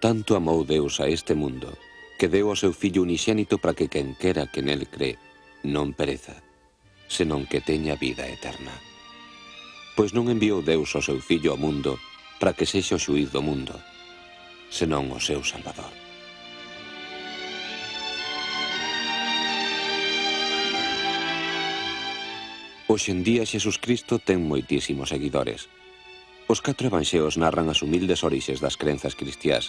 tanto amou Deus a este mundo, que deu o seu Fillo unixénito para que quen quera que nel cree non pereza, senón que teña vida eterna. Pois non enviou Deus o seu Fillo ao mundo para que sexa o xuíz do mundo, senón o seu Salvador. Hoxe en día Xesúscristo ten moitísimos seguidores. Os 4 evanxeos narran as humildes orixes das crenzas cristiás,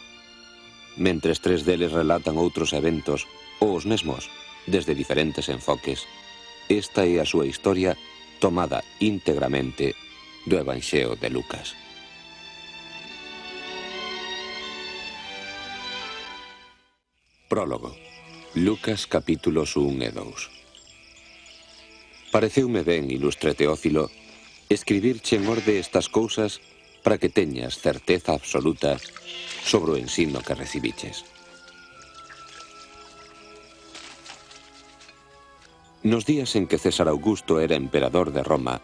mentres 3 deles relatan outros eventos ou os mesmos, desde diferentes enfoques. Esta é a súa historia tomada íntegramente do Evanxeo de Lucas. Prólogo. Lucas capítulos 1 e 2. Pareceume ben, ilustre Teófilo, escribirche en orde estas cousas para que teñas certeza absoluta sobre o ensino que recibiches. Nos días en que César Augusto era emperador de Roma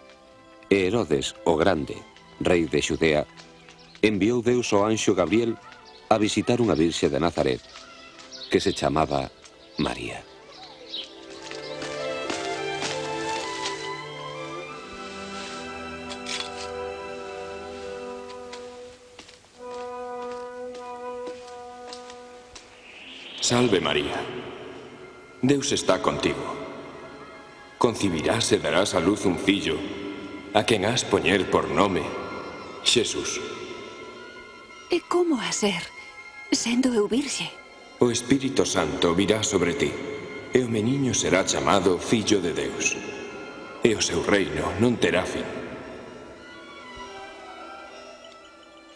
e Herodes o Grande, rei de Xudea, enviou Deus o anxo Gabriel a visitar unha virxe de Nazaret que se chamaba María. Salve María, Deus está contigo. Concibirás e darás a luz un fillo, a quen has poñer por nome Xesús. E como a ser, sendo eu virxe? O Espírito Santo virá sobre ti, e o meniño será chamado Fillo de Deus, e o seu reino non terá fin.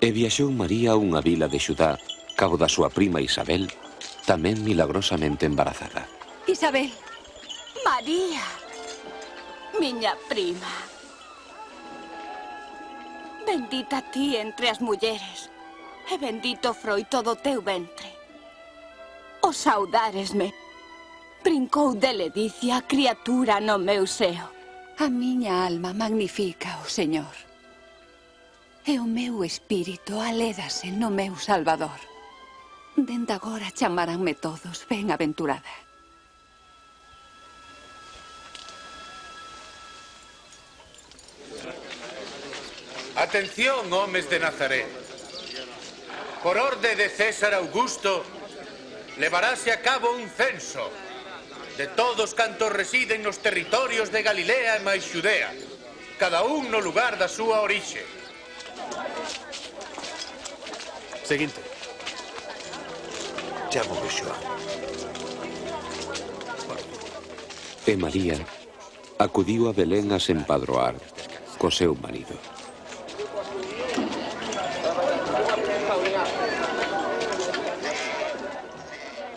E viaxou María a unha vila de Xudá, cabo da súa prima Isabel, tamén milagrosamente embarazada. Isabel. María, miña prima. Bendita ti entre as mulleres, e bendito o froito do teu ventre. O saudáresme. Brincou de ledicia a criatura no meu seo. A miña alma magnifica o Señor. E o meu espírito alédase no meu Salvador. Dende agora chamaranme todos ben-aventurada. Atención, homes de Nazaret. Por orde de César Augusto, levarase a cabo un censo de todos cantos residen nos territorios de Galilea e máis Xudea, cada un no lugar da súa orixe. Seguinte. Chámome Xoán. E María acudiu a Belén a se empadroar co seu marido.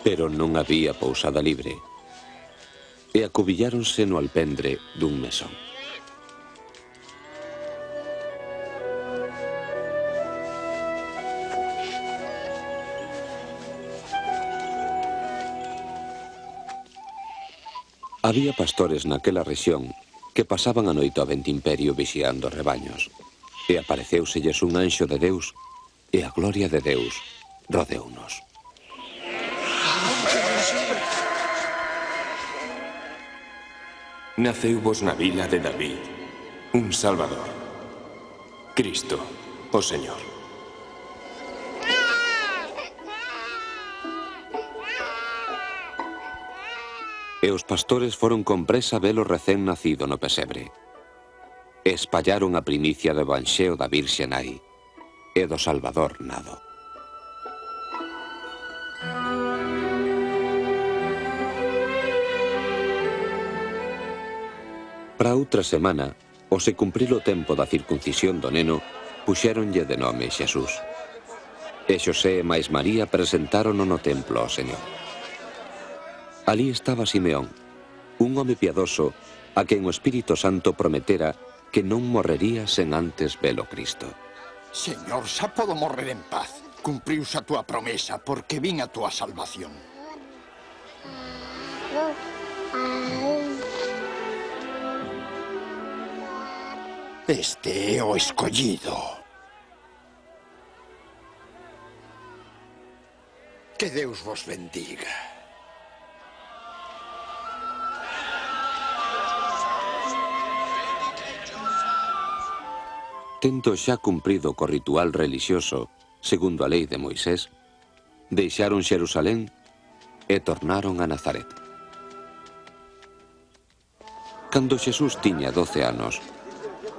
Pero non había pousada libre, e acubilláronse no alpendre dun mesón. Había pastores naquela rexión que pasaban a noite ao ventimperio vixiando rebaños, e apareceuselles un anxo de Deus, e a gloria de Deus rodeunos. Naceuvos na vila de David un Salvador, Cristo, o Señor. E os pastores foron con presa velo recén nacido no pesebre. E espallaron a primicia do evanxeo da Virxe nai e do Salvador nado. Para outra semana, ao se cumprir o tempo da circuncisión do neno, puxéronlle de nome Xesús. E Xosé e máis María presentárono no templo ao Señor. Alí estaba Simeón, un home piadoso a quen o Espírito Santo prometera que non morrería sen antes velo Cristo. Señor, xa podo morrer en paz. Cumpriuse a túa promesa, porque vin a túa salvación. Este é o escollido. Que Deus vos bendiga. Tendo xa cumprido co ritual relixioso, segundo a lei de Moisés, deixaron Xerusalén e tornaron a Nazaret. Cando Xesús tiña 12 anos,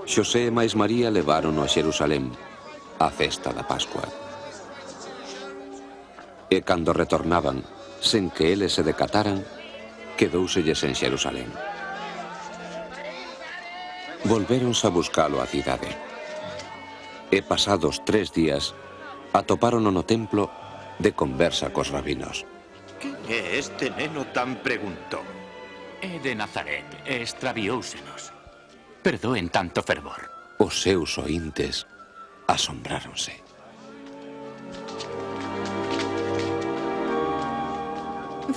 Xosé e máis María levárono a Xerusalén, á festa da Pascua. E cando retornaban, sen que eles se decataran, quedóuselles en Xerusalén. Volvéronse a buscalo á cidade. E pasados 3 días, atopárono no templo de conversa cos rabinos. Quen é este neno tan preguntón? É de Nazaret e extravióusenos. Perdoen tanto fervor. Os seus oíntes asombráronse.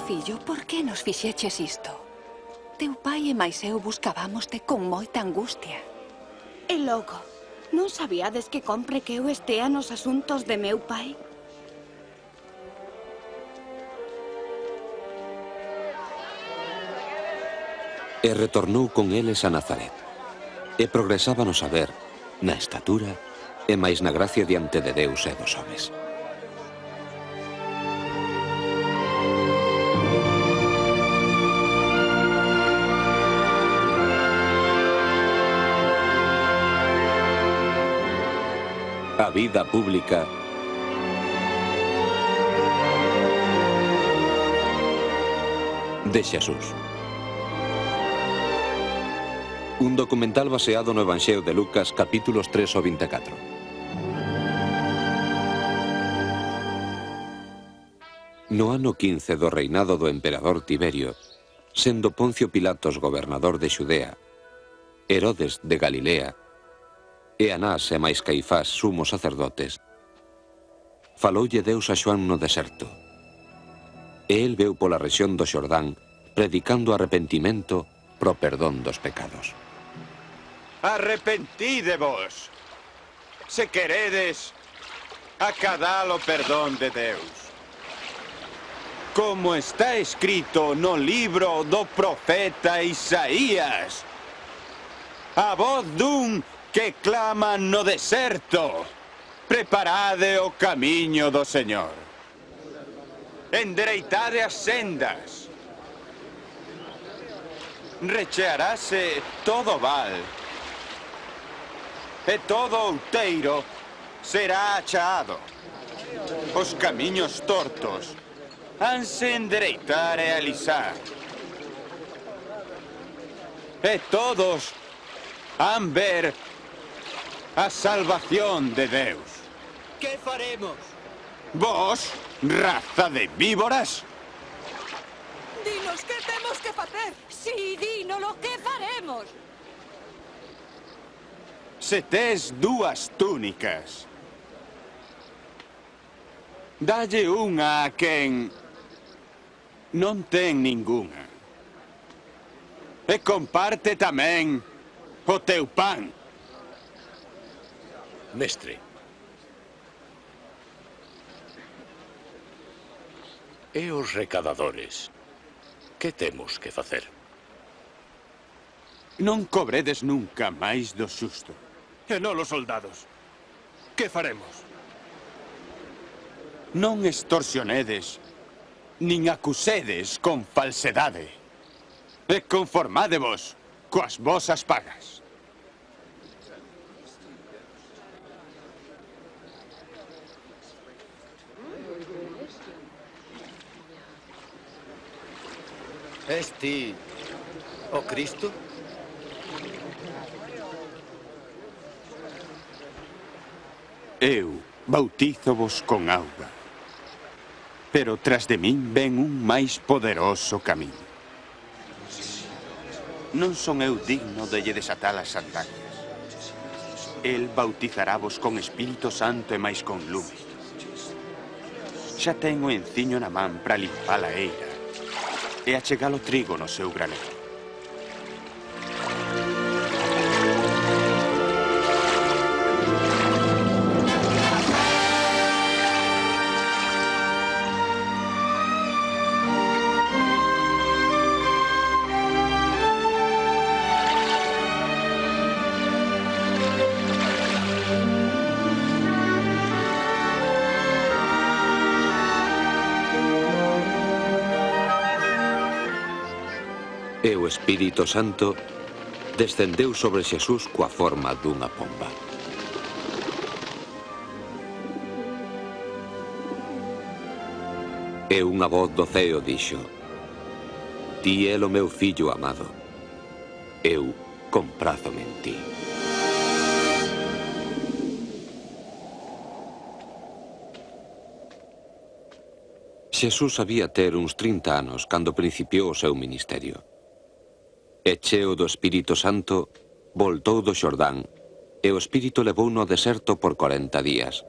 Fillo, por que nos fixeches isto? Teu pai e máis eu buscábamoste con moita angustia. E logo, non sabíades que compre que eu estea nos asuntos de meu pai? E retornou con eles a Nazaret. E progresaba no saber, na estatura e máis na gracia diante de Deus e dos homes. A vida pública de Xesús. Un documental baseado no Evanxeo de Lucas, capítulos 3 ao 24. No ano 15 do reinado do emperador Tiberio, sendo Poncio Pilatos gobernador de Xudea, Herodes de Galilea, e Anás e máis Caifás sumos sacerdotes, faloulle Deus a Xoán no deserto. E el veu pola rexión do Xordán, predicando arrepentimento pro perdón dos pecados. Arrepentídevos, se queredes acadar o perdón de Deus. Como está escrito no libro do profeta Isaías, a voz dun que clama no deserto, preparade o camiño do Señor. Endereitade as sendas. Rechearase todo val, e todo outeiro será achaado. Os camiños tortos hanse endereitar e alisar. E todos han ver a salvación de Deus. Que faremos? Vos, raza de víboras? Dinos que temos que facer. Si, dínolo, que faremos? Se tes 2 túnicas, dalle unha a quen non ten ningunha. E comparte tamén o teu pan. Mestre. E os recadadores? Que temos que facer? Non cobredes nunca máis do xusto. E non os soldados. Que faremos? Non extorsionedes, nin acusedes con falsedade. E conformádevos coas vosas pagas. Es ti, o Cristo? Eu bautízovos con auga, pero tras de min ven un máis poderoso camiño. Non son eu digno de lle desatar as sandalias. El bautizaravos con Espírito Santo e máis con lume. Xa ten o enciño na man para limpar a eira e achegar o trigo no seu granero. o Espírito Santo descendeu sobre Xesús coa forma dunha pomba. E unha voz do ceo dixo: Ti é o meu fillo amado, eu comprázome en ti. Xesús había ter uns 30 anos cando principiou o seu ministerio. E cheo do Espírito Santo, voltou do Xordán, e o Espírito levouno ao deserto por 40 días.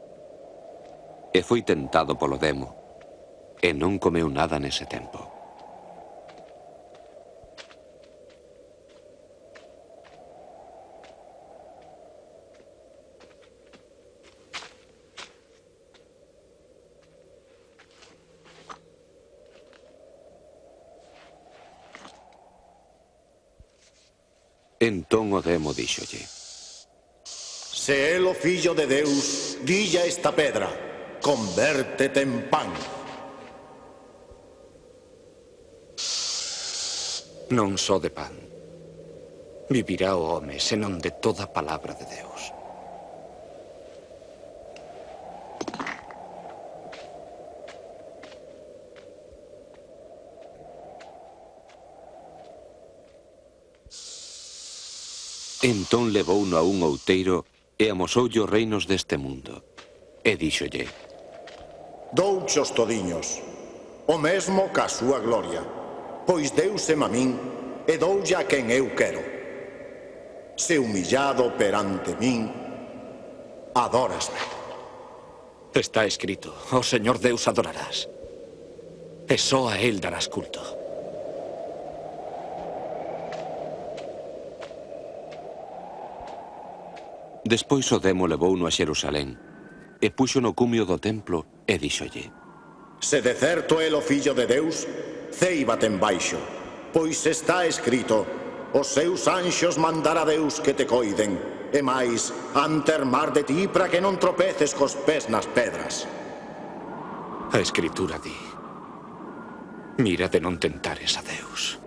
E foi tentado polo demo, e non comeu nada nese tempo. Entón o demo díxolle: Se é o Fillo de Deus, dille a esta pedra, convértete en pan. Non só de pan vivirá o home, senón de toda palabra de Deus. Entón levouno a un outeiro e amosoulle os reinos deste mundo. E díxolle: Douche os todiños, o mesmo ca súa gloria, pois deuseme a min e doulle a quen eu quero. Se humillado perante min, adórasme. Está escrito: ao Señor Deus adorarás, e só a Él darás culto. Despois o demo levouno a Xerusalén e puxo no cumio do templo e díxolle: Se de certo é o Fillo de Deus, céibate en baixo, pois está escrito: os seus anxos mandará Deus que te coiden, e máis, han ter mar de ti para que non tropeces cos pés nas pedras. A Escritura di: mira de non tentares a Deus.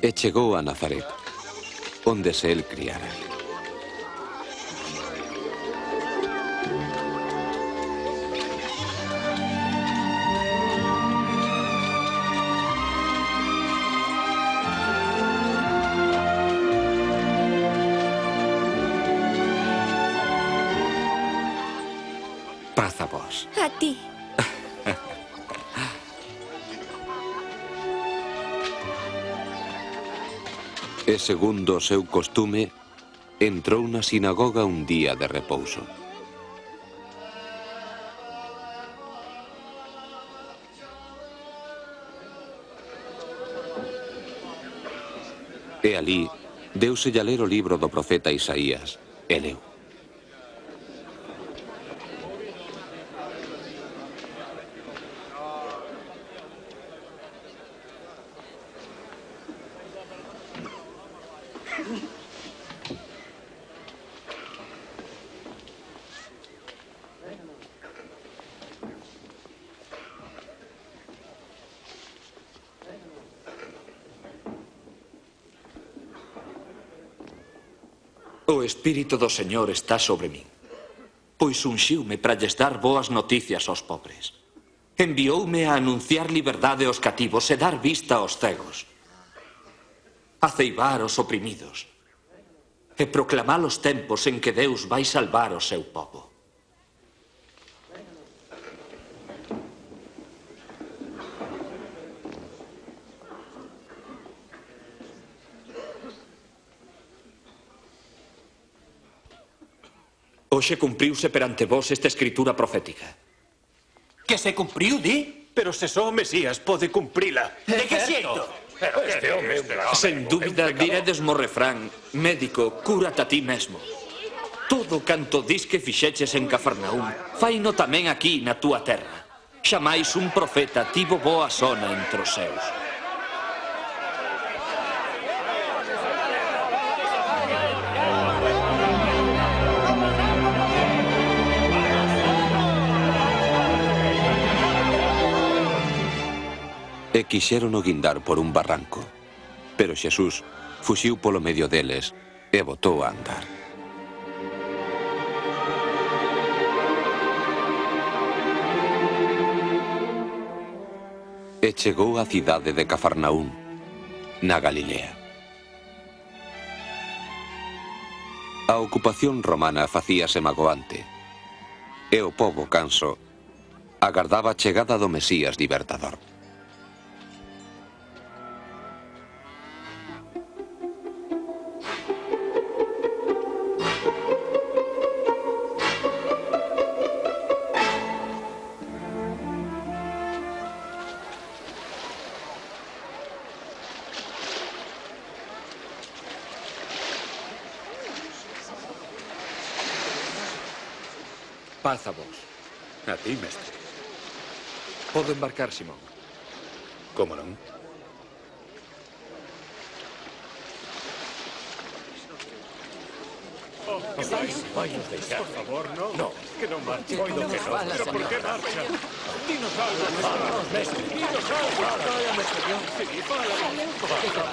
E chegou a Nazaret, onde se el criara. Paz a vos. A ti. E segundo o seu costume, entrou na sinagoga un día de repouso. E alí, deuse a ler o libro do profeta Isaías, e leu: O Espírito do Señor está sobre min, pois unxiume para lles dar boas noticias aos pobres. Envioume a anunciar liberdade aos cativos e dar vista aos cegos, a ceibar os oprimidos e proclamar os tempos en que Deus vai salvar o seu pobo. Hoxe cumpriuse perante vos esta escritura profética. Que se cumpriu, di? Pero se só o Mesías pode cumprila. De que xeito? Este home é un grave. Sen dúbida diredes mo refrán: médico, cúrate a ti mesmo. Todo canto dis que fixeches en Cafarnaúm, faino tamén aquí na túa terra. Xamais un profeta tivo boa sona entre os seus. E quixérono guindar por un barranco, pero Xesús fuxiu polo medio deles e botou a andar. E chegou á cidade de Cafarnaúm, na Galilea. A ocupación romana facíase magoante, e o pobo canso agardaba a chegada do Mesías libertador. Paz a vos. A ti, mestre. Podo embarcar, Simón? Como non? Vai nos deixar, por favor, non? No. Que non marche. Poido que non. Pero por que marcha? Dinos algo, mestre. Dinos algo. Fala, mestre. Sí, fala. Por favor.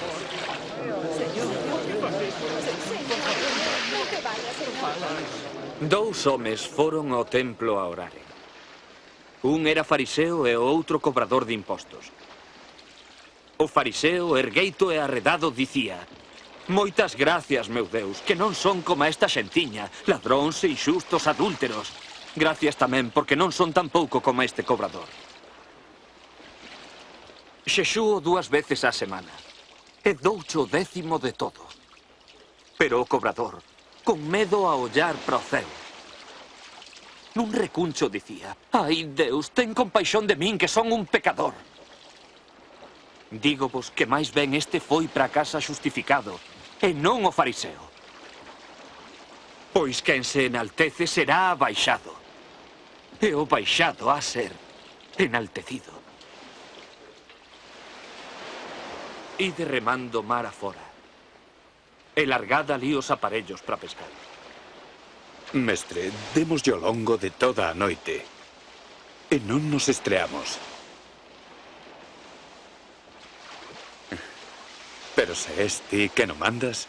Señor, por favor, non te vayas, señor. Dous homes foron ao templo a oraren. Un era fariseo e o outro cobrador de impostos. O fariseo, ergueito e arredado, dicía: moitas gracias, meu Deus, que non son como esta xentiña, ladróns e inxustos adúlteros. Gracias tamén porque non son tan pouco como este cobrador. Xexúo 2 veces á semana e doucho o 10º de todo. Pero o cobrador, con medo a ollar para o ceo, nun recuncho dicía: ai, Deus, ten compaixón de min, que son un pecador. Dígovos que máis ben este foi para casa xustificado, e non o fariseo. Pois quen se enaltece será abaixado, e o baixado a ser enaltecido. Ide remando mar afora, e largad ali os aparellos para pescar. Mestre, démoslle o longo de toda a noite e non nos estreamos. Pero se és ti que non mandas,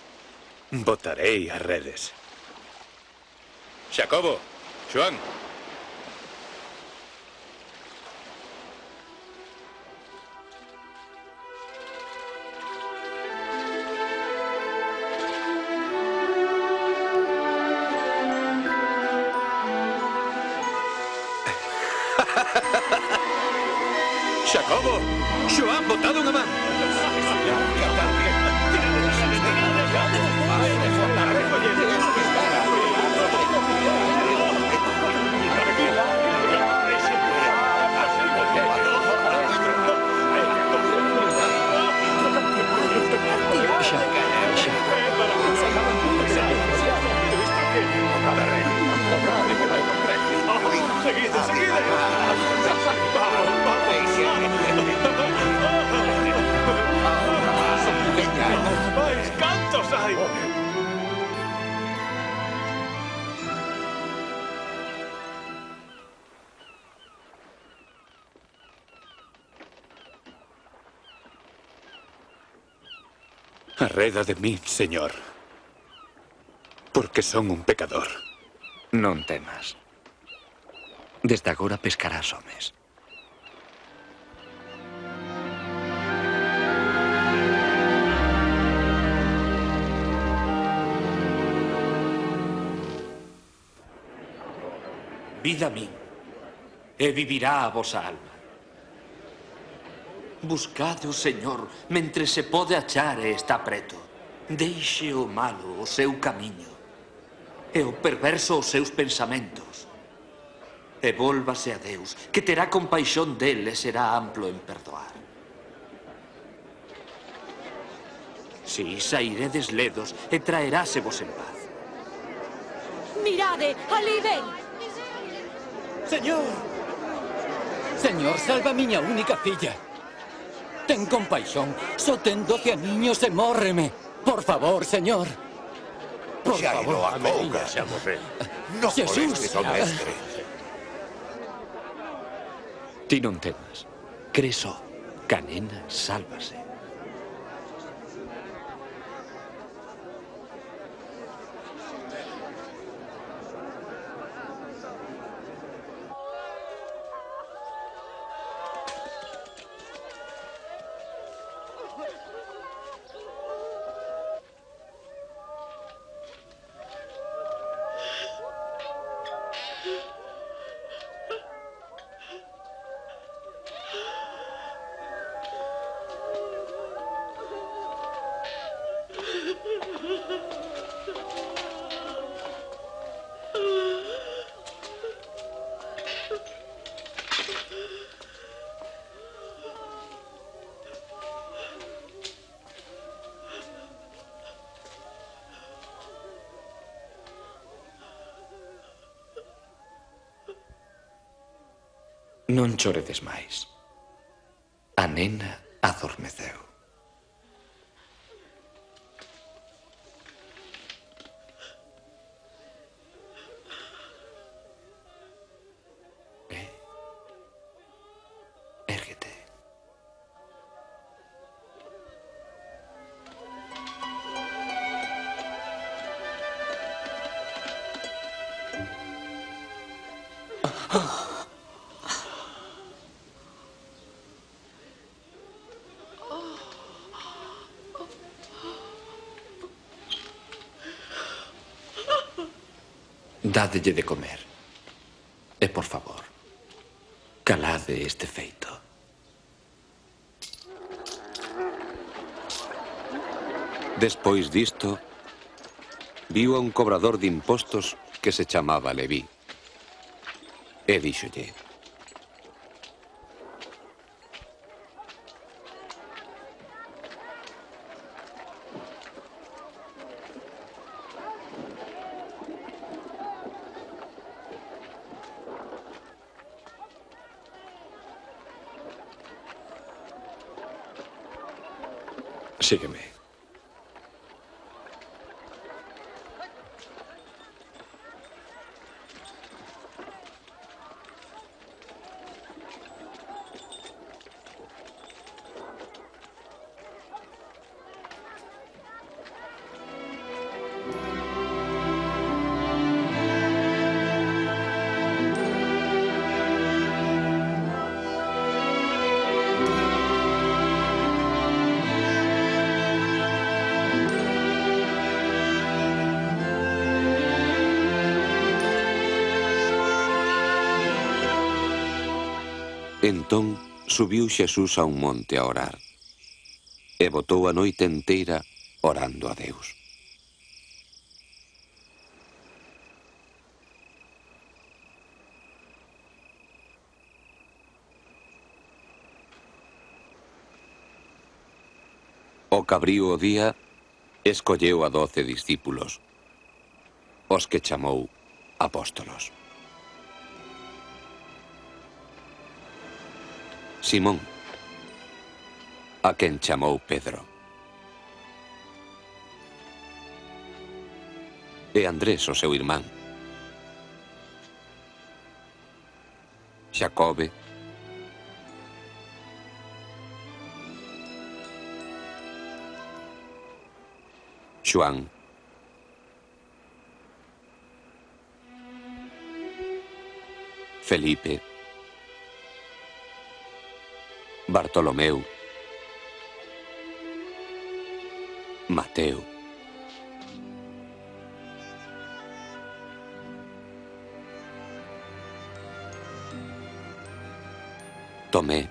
botarei as redes. Xacobo, Xoán. Xacobo, Xoán, botado unha man. Cantos hai? Arreda de min, Señor, porque son un pecador. Non temas. Desde agora pescarás homes. Vida a min, e vivirá a vosa alma. Buscade o Señor mentre se pode achar e está preto. Deixe o malo o seu camiño, e o perverso os seus pensamentos. E vólvase a Deus, que terá compaixón del e será amplo en perdoar. Si, sairedes ledos e traerásevos en paz. Mirade, alí ven. Señor! Señor, salva a miña única filla. Ten compaixón. Só ten 12 aniños e mórreme. Por favor, señor. Por favor, a miña xa morreu. Non molestes ao mestre. Ti non temas. Creso, ca nena sálvase. Non choredes máis. A nena adormeceu. Érguete. Dádelle de comer. E, por favor, calade este feito. Despois disto, viu a un cobrador de impostos que se chamaba Leví. E díxolle: Sígueme. Entón subiu Xesús a un monte a orar e botou a noite enteira orando a Deus. O cabriu o día, escolleu a 12 discípulos, os que chamou apóstolos. Simón, a quen chamou Pedro, e Andrés, o seu irmán, Xacobe, Xoán, Felipe, Bartolomeu, Mateo, Tomé,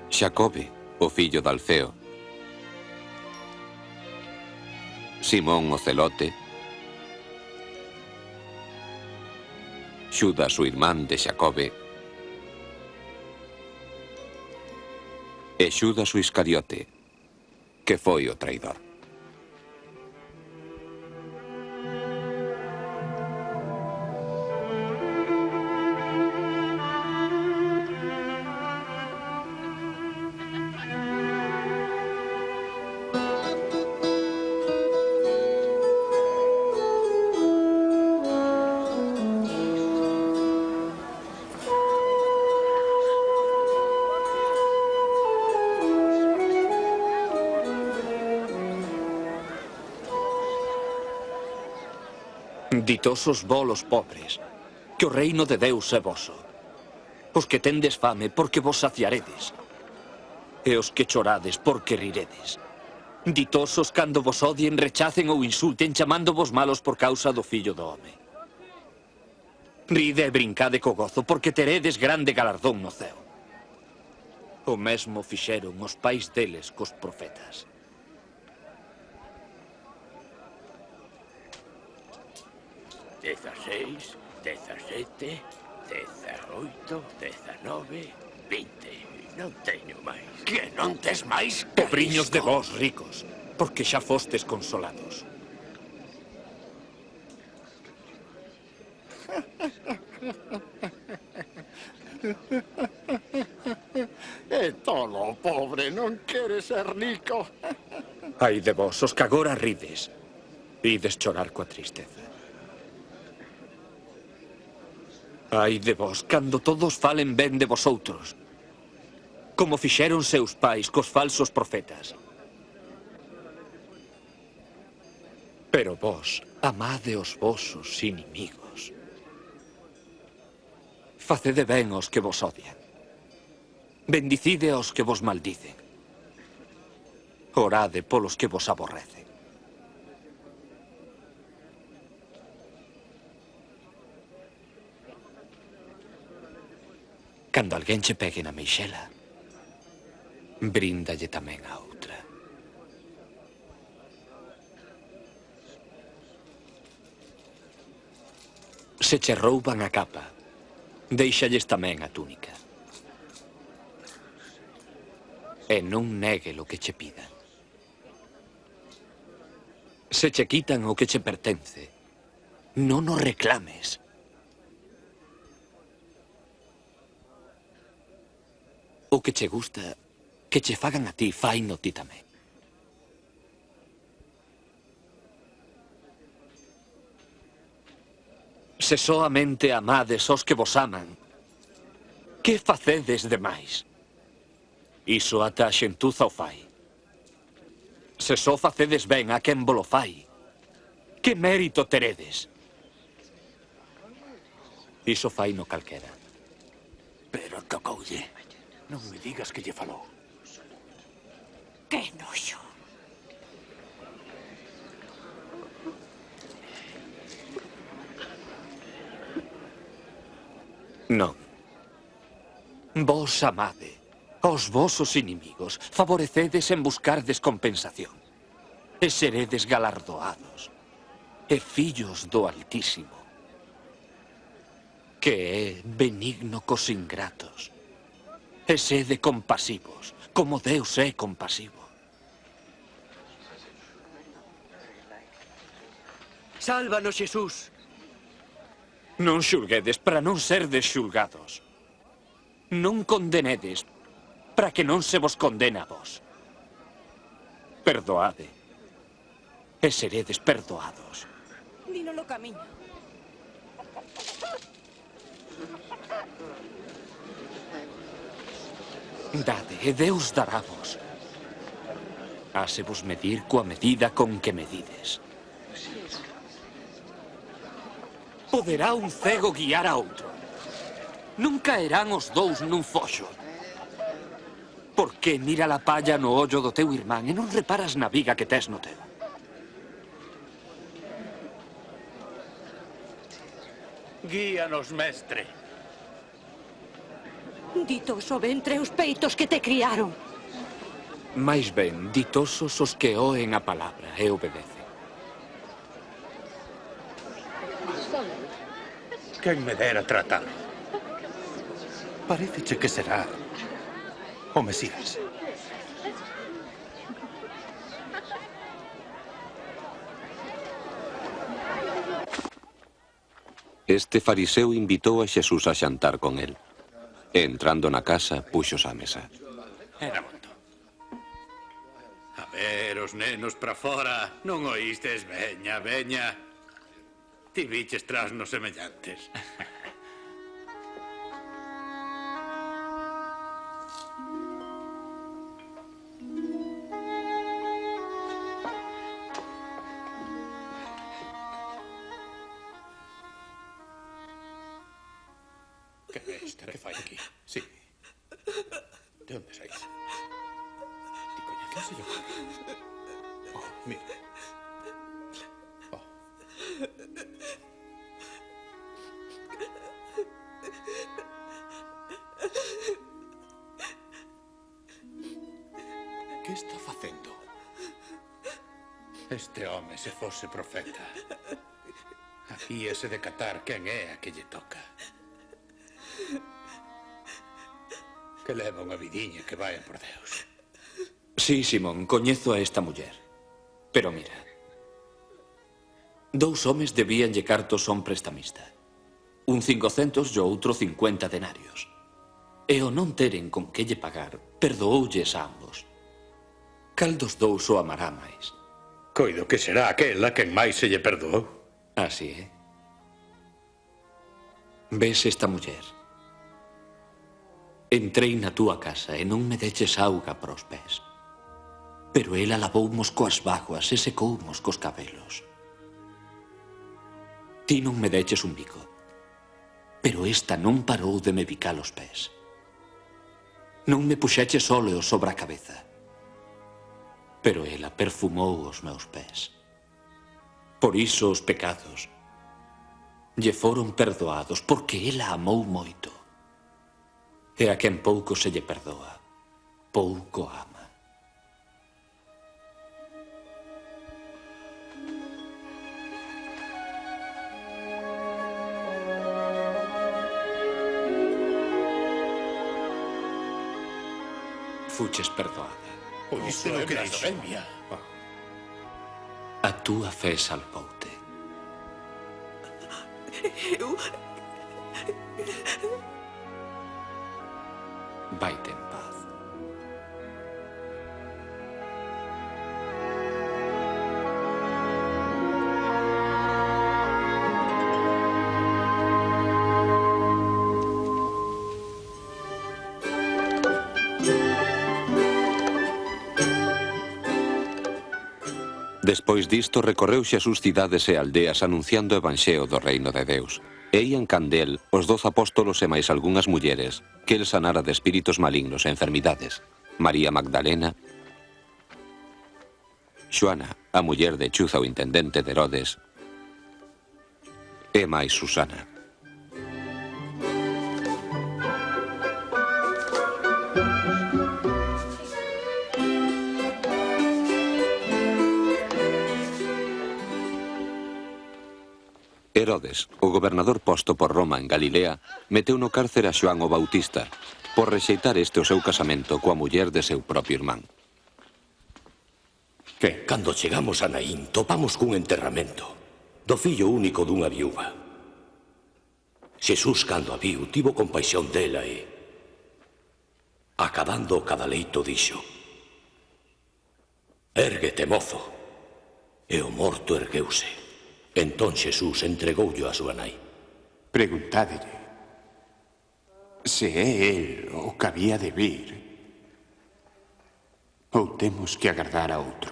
Xacobe, o fillo de Alfeo, Simón o celote, Xudas, o irmán de Xacobe, e Xudas o Iscariote, que foi o traidor. Ditosos vós pobres, que o reino de Deus é voso. Os que tendes fame, porque vos saciaredes. E os que chorades, porque riredes. Ditosos cando vos odien, rechacen ou insulten, chamándovos malos por causa do Fillo do Home. Ride e brincade co gozo, porque teredes grande galardón no ceo. O mesmo fixeron os pais deles cos profetas. Dezaseis, 17, 18, 19, 20. Non teño máis. Que non tes máis? Pobriños de vós, ricos, porque xa fostes consolados. É tolo, pobre, non quere ser rico. Ai de vós, os que agora rides, ides chorar coa tristeza. Ai de vós, cando todos falen ben de vosoutros, como fixeron seus pais cos falsos profetas. Pero vós, amade os vosos inimigos. Facede ben aos que vos odian. Bendicide aos que vos maldicen. Orade polos que vos aborrecen. Cando alguén che pegue na meixela, bríndalle tamén a outra. Se che rouban a capa, déixalles tamén a túnica. E non negue lo que che pidan. Se che quitan o que che pertence, non o reclames. O que che gusta, que che fagan a ti, faino ti tamén. Se soamente amades os que vos aman, que facedes demais? Iso ata a xentuza o fai. Se só facedes ben a quen volo fai, que mérito teredes? Iso fai no calquera. Pero tocoulle. Non me digas que lle falou. ¡Qué noxo! Non. Vos amade aos vosos inimigos, favorecedes en buscardes compensación, e seredes galardoados, e fillos do Altísimo, que é benigno cos ingratos, e sede compasivos, como Deus é compasivo. Sálvanos, Xesús. Non xulguedes para non serdes xulgados. Non condenedes para que non se vos condena a vos. Perdoade e seredes perdoados. Dínolo camiño. Dade e Deus daravos. Hase vos medir coa medida con que medides. Poderá un cego guiar a outro. Non caerán os dous nun foxo. Por que mira la palla no ollo do teu irmán e non reparas na viga que tes no teu? Guíanos, mestre. Ditoso ventre os peitos que te criaron. Mais ben, ditosos os que oen a palabra e obedecen. Quen me dera tratalo. Paréceche que será o Mesías. Este fariseo invitou a Xesús a xantar con el. E entrando na casa, puxos á mesa. Era moito. A ver, os nenos pra fora. Non oístes? Veña, veña. Ti viches tras nos semellantes. está facendo? Este home, se fose profeta, habíase de catar quen é a que lle toca. Que leva unha vidiña que vai por Deus. Sí, Simón, coñezo a esta muller. Pero mira, 2 homes debíanlle cartos a un prestamista. Un 500 e outro 50 denarios. E o non teren con que lle pagar, perdooulles a ambos. Cal dos 2 o amará máis? Coido que será aquela quen máis se lle perdoou. Así é. Ves esta muller? Entrei na túa casa e non me deches auga para os pés. Pero ela lavoumos coas vaguas e secoumos cos cabelos. Ti non me deches un bico. Pero esta non parou de me bicar os pés. Non me puxeches óleo sobre a cabeza. Pero ela perfumou os meus pés. Por iso os pecados lle foron perdoados, porque ela amou moito. E a quen pouco se lle perdoa, pouco ama. Fuches perdoada. Isto é blasfemia. A túa fe salvoute. Eu... Vaite en paz. Despois disto recorreu Xesús cidades e aldeas anunciando o evanxeo do reino de Deus. E ían candel os 12 apóstolos e máis algunhas mulleres que el sanara de espíritos malignos e enfermidades. María Magdalena, Xoana, a muller de Chuza, o intendente de Herodes, e máis Susana. Herodes, o gobernador posto por Roma en Galilea, meteu no cárcere a Xoán o Bautista por rexeitar este o seu casamento coa muller de seu propio irmán. Que, cando chegamos a Naín, topamos cun enterramento do fillo único dunha viúva. Xesús, cando a viu, tivo compaixón dela e, acabando o cadaleito, dixo: Érguete, mozo. E o morto ergueuse. Entón Xesús entregoullo a súa nai. Preguntádelle se é el o que había de vir ou temos que agardar a outro.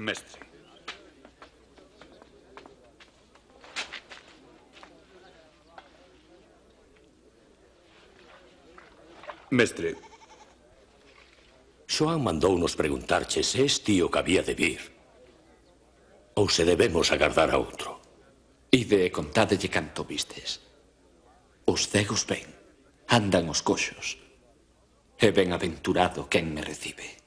Mestre. Mestre. Xoán mandounos preguntarche se es ti o que había de vir ou se debemos agardar a outro. Ide e contádelle canto vistes. Os cegos ven, andan os coxos, e benaventurado quen me recibe.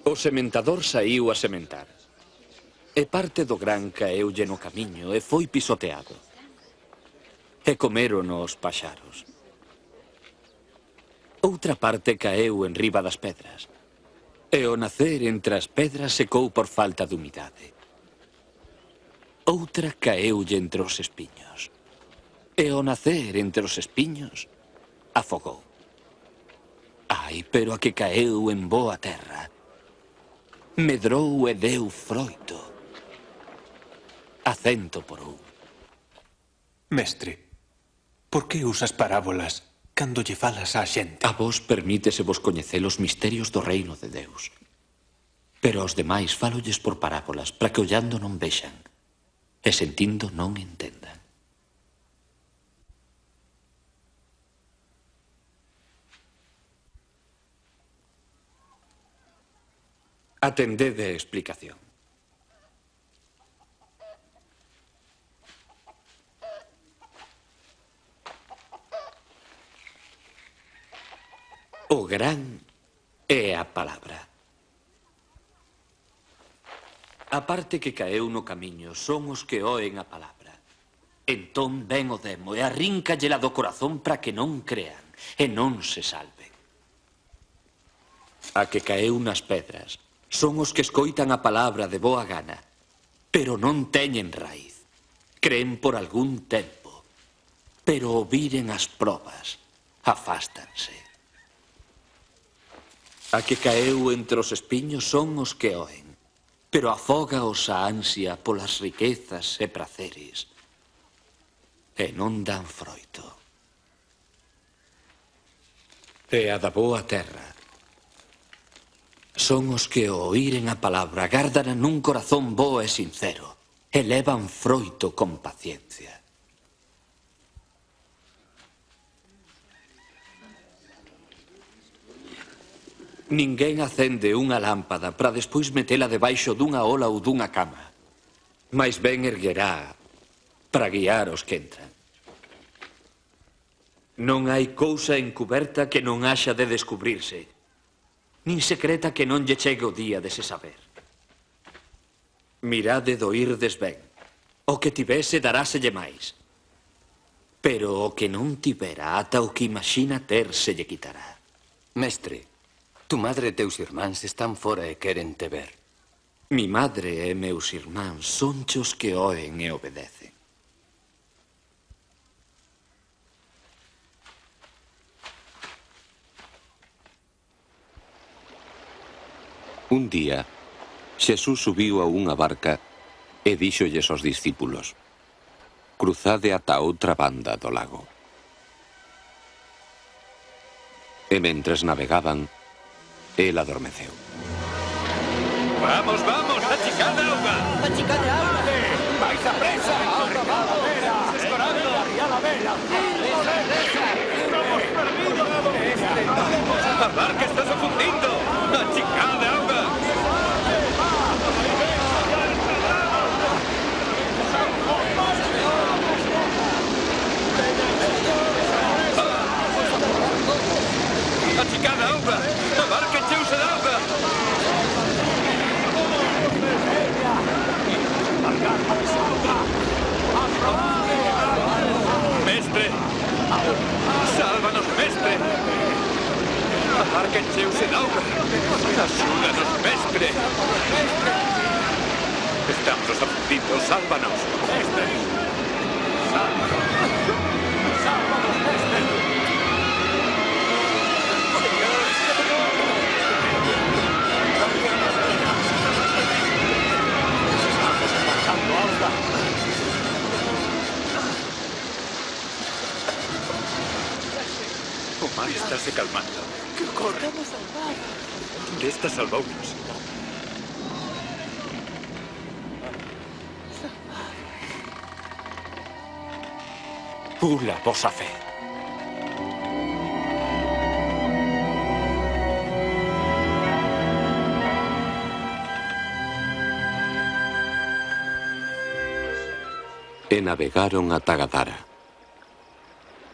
O sementador saíu a sementar, e parte do gran caeulle no camiño e foi pisoteado. E comerono os paxaros. Outra parte caeu en riba das pedras, e ao nacer entre as pedras secou por falta de humidade. Outra caeulle entre os espiños, e ao nacer entre os espiños afogou. pai, pero a que caeu en boa terra. Medrou e deu froito. A 100 por 1. Mestre, por que usas parábolas cando lle falas á xente? A vos permítese vos coñecer os misterios do reino de Deus. Pero aos demais fálolles por parábolas para que ollando non vexan e sentindo non entendan. Atendede a explicación. O gran é a palabra. A parte que caeu no camiño son os que oen a palabra. Entón ven o demo e arríncallela do corazón para que non crean e non se salven. A que caeu nas pedras son os que escoitan a palabra de boa gana, pero non teñen raíz. Creen por algún tempo, pero ao viren as probas, afástanse. A que caeu entre os espiños son os que oen, pero afógaos a ansia polas riquezas e praceres, e non dan froito. E a da boa terra son os que ao oíren a palabra gardan nun corazón bo e sincero e levan froito con paciencia. Ninguén acende unha lámpada para despois metela debaixo dunha ola ou dunha cama, mais ben erguerá para guiar os que entran. Non hai cousa encuberta que non haxa de descubrirse, nin secreta que non lle chegue o día de se saber. Mirade do irdes ben. O que tivese daráselle máis. Pero o que non tivera ata o que imagina ter se lle quitará. Mestre, tu madre e teus irmáns están fora e queren te ver. Mi madre e meus irmáns son os que oen e obedecen. Un día, Xesús subiu a unha barca e díxolles aos discípulos: cruzade ata outra banda do lago. E mentres navegaban, el adormeceu. Vamos, vamos, achicad a auga. Achicad a auga. Vais a presa. Auga, vamos. Escorando. A la vela. Estamos perdidos. La barca está sofundindo. Achicad a auga. Achicad a auga. La barca encheuse de auga. Mestre! Sálvanos, mestre! A barca encheuse de auga. Axúdanos, mestre! Estamos afundidos, sálvanos. Mestre! Sálvanos! Sálvanos, mestre! O mar estáse calmando. Que corramos al mar. Desta salvounos. Pula vosa fe. E navegaron ata Gadara,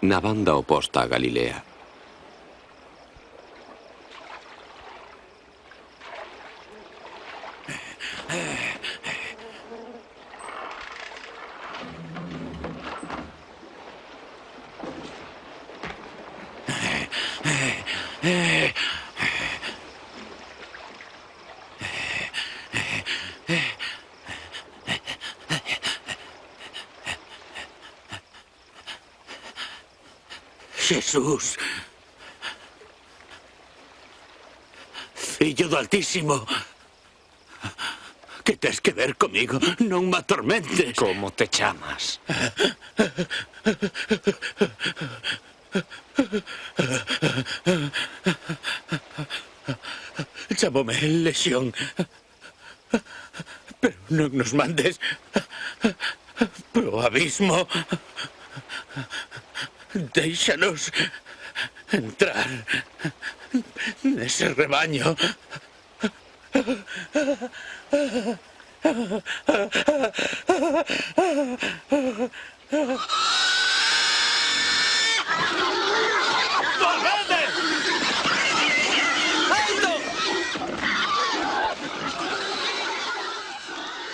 na banda oposta a Galilea. Jesús. Fillo do Altísimo. Que tes que ver comigo? Non me atormentes. Como te chamas? Chámome Lexión. Pero non nos mandes pro abismo. Déixanos entrar nese rebaño. ¡Volvede! ¡Alto!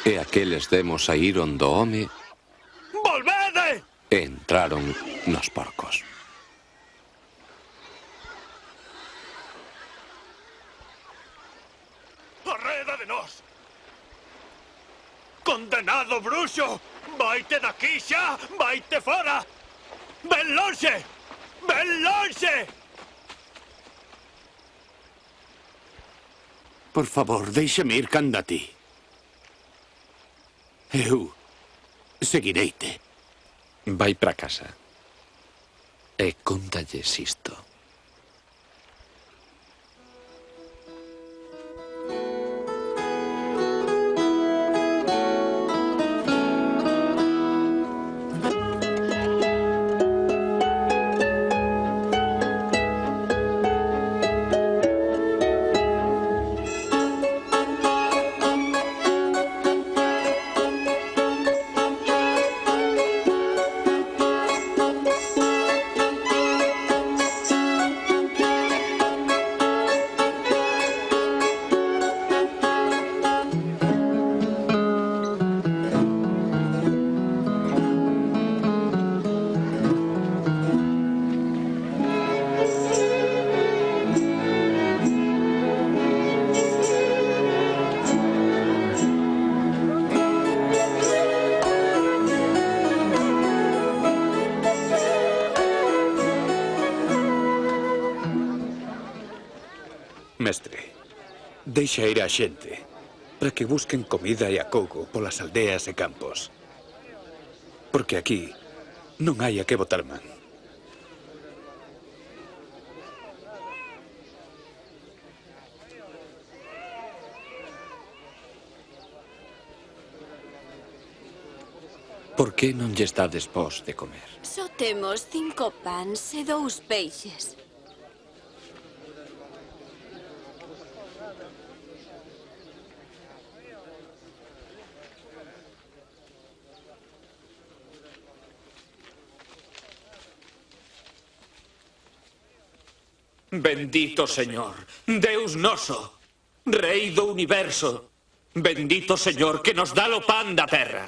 E aqueles demos saíron do home ¡Volvede! e entraron nos porcos. ¡Arreda de nós! ¡Condenado bruxo! ¡Vaite daqui xa! ¡Vaite fora! ¡Ven lonxe! ¡Ven lonxe! Por favor, déixame ir canda ti. Eu seguireite. Vai pra casa e contalles isto. Mestre, deixa ir a xente para que busquen comida e acougo polas aldeas e campos. Porque aquí non hai a que botar man. Por que non lles dades vós de comer? Só temos 5 pans e 2 peixes. Bendito Señor, Deus noso, Rei do universo. Bendito Señor que nos dá o pan da terra.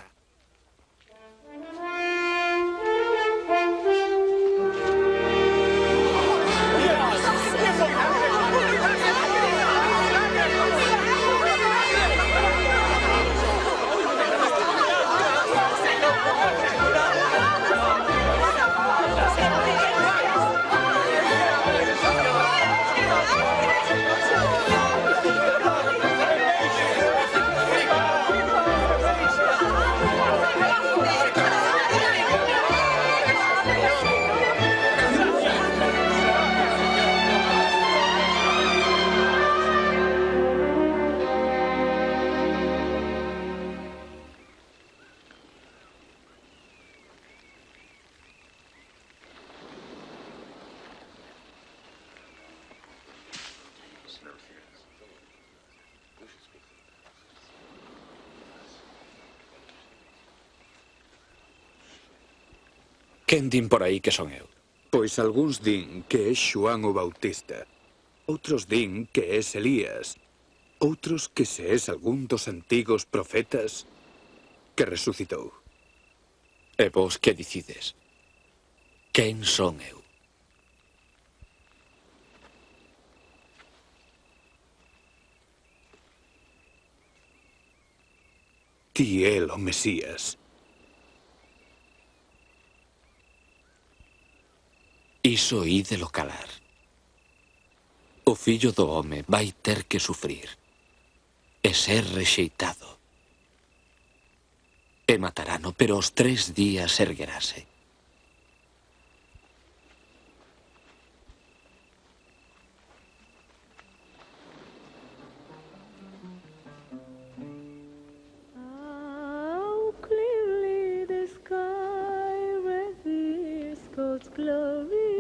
Quen din por aí que son eu? Pois algúns din que é Xoán o Bautista. Outros din que é Elías. Outros que se és algún dos antigos profetas que resucitou. E vos que dicides? Quen son eu? Ti é o Mesías. Iso ídelo calar. O fillo do home vai ter que sufrir e ser rexeitado. E matarano, pero os 3 días erguerase. How clearly the sky reveals God's glory.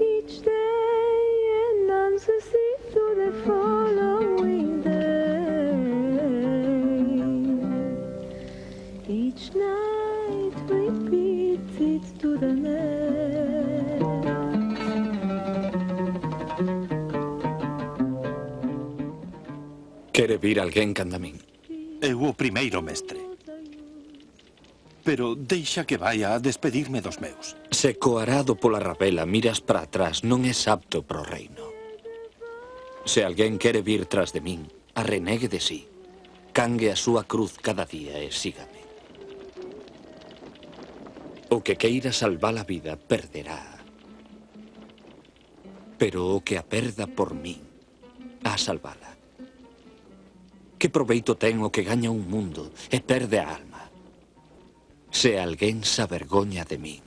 Each day announces it to the following day. Each night repeats it to the next. Quere vir alguén canda min? Eu o primeiro, mestre. Pero deixa que vaia a despedirme dos meus. Se coarado pola rabela miras para atrás, non és apto pro reino. Se alguén quere vir tras de min, arrenegue de sí. Cangue a súa cruz cada día e sígame. O que queira salvar a vida, perderá. Pero o que a perda por min, a salvala. Que proveito ten o que gaña un mundo e perde a alma? Se alguén se avergoña de min,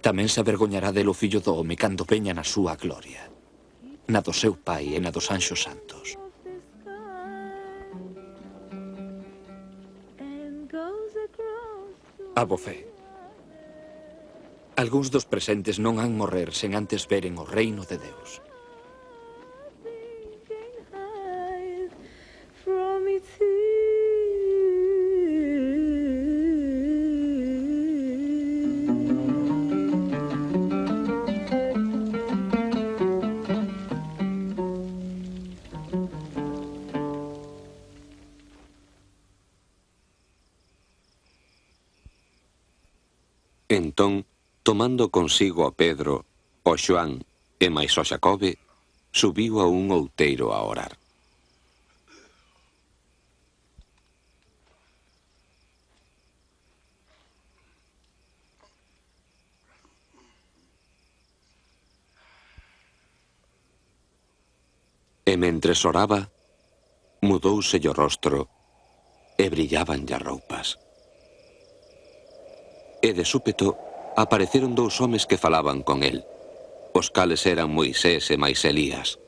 tamén se avergoñará del o fillo do home cando veña na súa gloria, na do seu pai e na dos anxos santos. A bo fe. Algúns dos presentes non han morrer sen antes veren o reino de Deus. Entón, tomando consigo a Pedro, o Xoán e máis o Xacobe, subiu a un outeiro a orar. E mentres oraba, mudouselle o rostro e brillabanlle as roupas. E de súpeto apareceron 2 homes que falaban con el, os cales eran Moisés e máis Elías,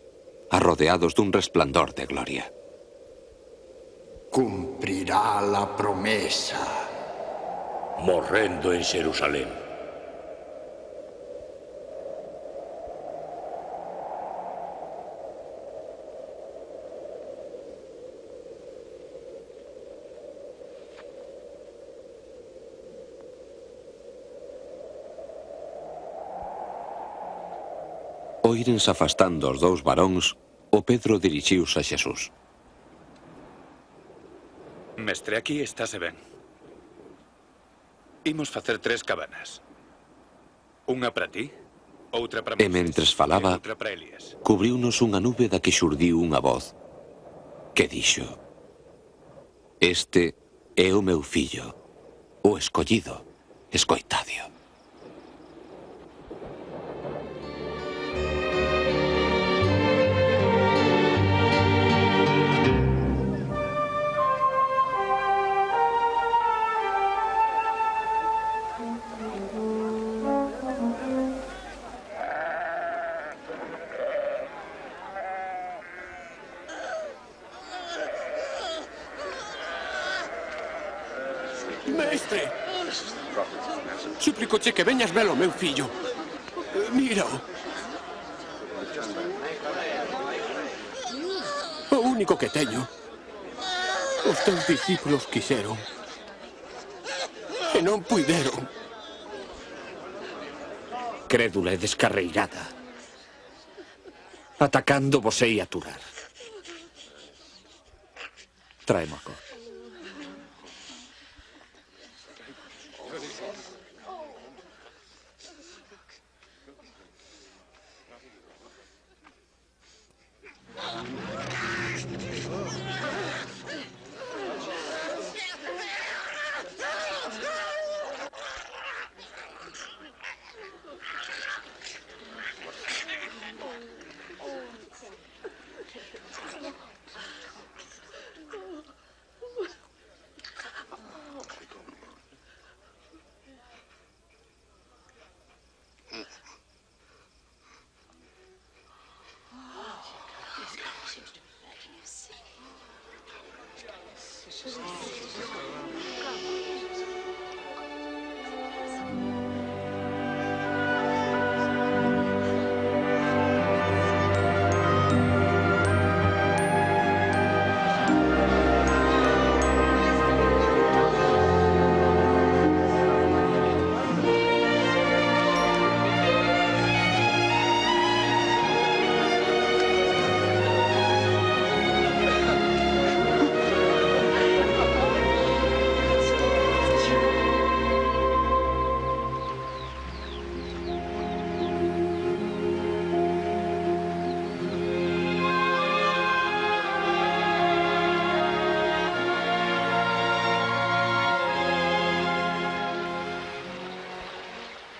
arrodeados dun resplandor de gloria. Cumprirá la promesa. Morrendo en Xerusalén. Oírense afastando os 2 varóns, o Pedro dirixiuse a Xesús. Mestre, aquí estáse ben. Imos facer 3 cabanas. Unha para ti, outra para E Moisés, mentres falaba, outra para Elías. cubriunos unha nube da que xurdiu unha voz, que dixo: Este é o meu fillo, o escollido, escoitadio. Mestre! Súplicoche que veñas ver o meu fillo. Mírao. O único que teño. Os teus discípulos quixeron. E non puideron. Crédula e descarreirada, atacando vosei aturar. Traemo a cor.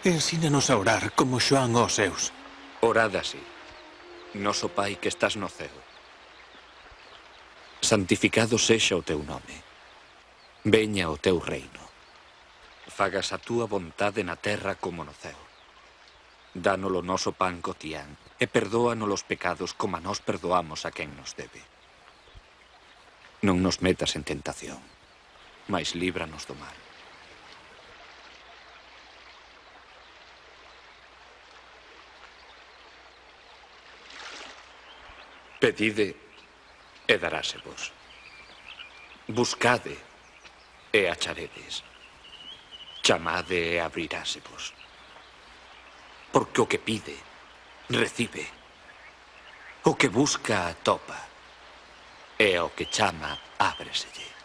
Ensínanos a orar como Xoán aos seus. Orad así. Noso Pai que estás no ceo. Santificado sexa o teu nome. Veña o teu reino. Fagas a túa vontade na terra como no ceo. Dánolo noso pan cotián e perdóanos os pecados como a nós perdoamos a quen nos debe. Non nos metas en tentación, mais líbranos do mal. Pedide e darásevos. Buscade e acharedes. Chamade e abrirásevos. Porque o que pide, recibe. O que busca, atopa. E o que chama, ábreselle.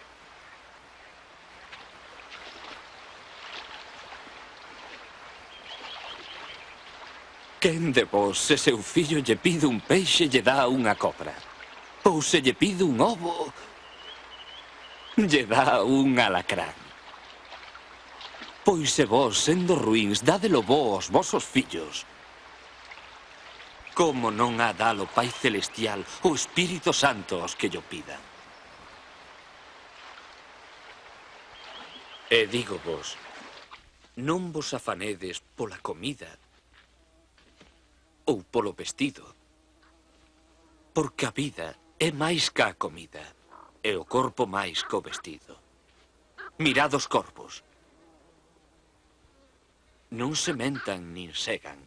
Quen de vos, se seu fillo lle pide un peixe, lle dá unha cobra? Ou se lle pide un ovo, lle dá un alacrán? Pois se vos, sendo ruíns, dádelo bo aos vosos fillos, como non ha dalo Pai Celestial o Espírito Santo aos que llo pidan? E digo vos, non vos afanedes pola comida ou polo vestido, porque a vida é máis ca a comida, e o corpo máis co vestido. Mirad os corpos. Non sementan nin segan,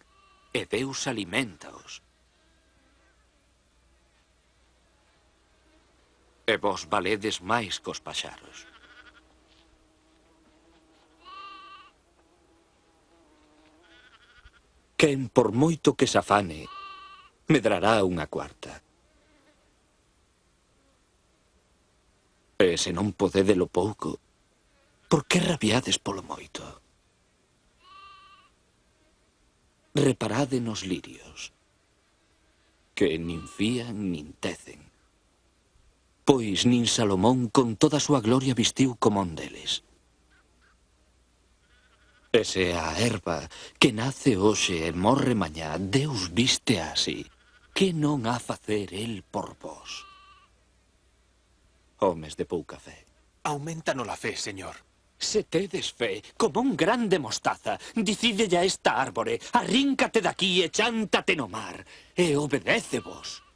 e Deus alimentaos. E vos valedes máis cos paxaros. Quen, por moito que se afane, medrará unha cuarta. E se non podedelo pouco, por que rabiades polo moito? Reparade nos lirios, que nin fían nin tecen, pois nin Salomón con toda a súa gloria vestiu como un deles. E se a erva que nace hoxe e morre mañá, Deus viste así, que non ha facer el por vos? Homes de pouca fe. Auméntanos la fe, señor. Se tedes fe, como un grande mostaza, dicídelle a esta árbore, arríncate daqui e chántate no mar, e obedécevos.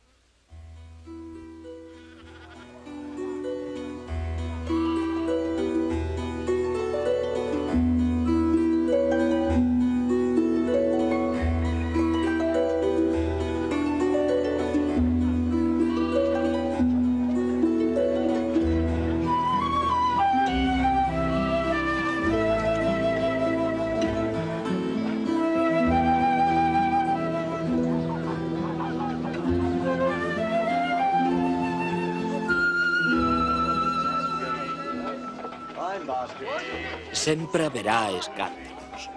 Sempre haberá escándalos,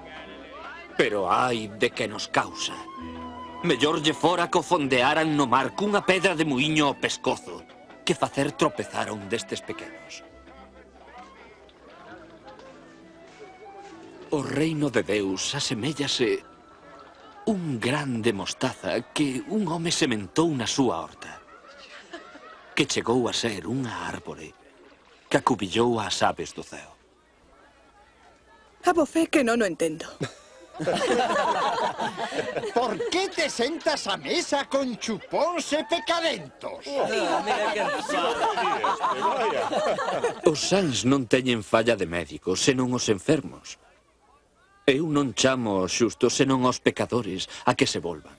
pero hai de que nos causa. Mellor lle fora que o fondearan no mar cunha pedra de muiño ao pescozo que facer tropezar a un destes pequenos. O reino de Deus aseméllase un grande mostaza que un home sementou na súa horta, que chegou a ser unha árbore que acubillou as aves do ceo. A bofé que non o entendo. Por que te sentas á mesa con chupóns e pecadentos? Os sans non teñen falla de médicos, senón os enfermos. Eu non chamo aos xustos, senón aos pecadores, a que se volvan.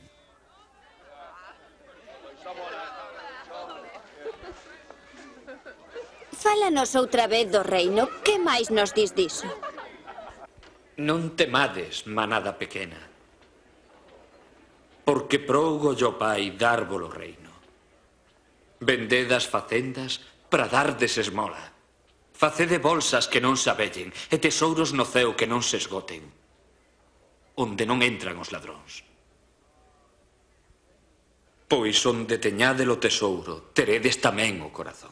Fálanos outra vez do reino. Que máis nos dis diso? Non temades, manada pequena, porque prougo yo pai dárvolo reino. Vended as facendas para dardes esmola. Facede bolsas que non se abellen e tesouros no ceo que non se esgoten, onde non entran os ladróns. Pois onde teñade o tesouro, teredes tamén o corazón.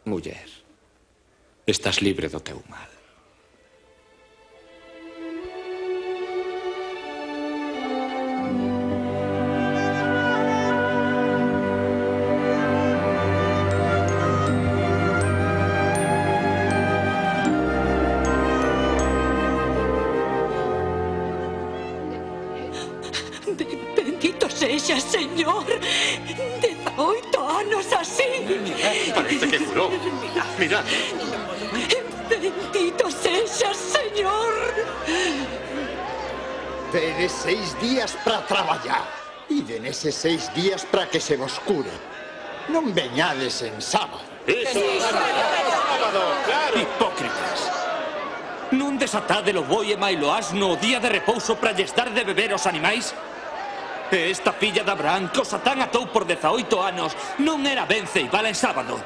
Muller, estás libre do teu mal. Bendito sexas, señor. 18 anos así. Parece que curou. Mirad. Bendito sexas, señor. Tedes 6 días para traballar. E deneses 6 días para que se vos cure. Non veñades en sábado. Sábado, claro. Hipócritas. Non desatade lo boi e mailo asno o día de repouso para lles dar de beber aos animais? E esta filla de Abraham, que o Satán atou por 18 anos, non era ben ceibala en sábado.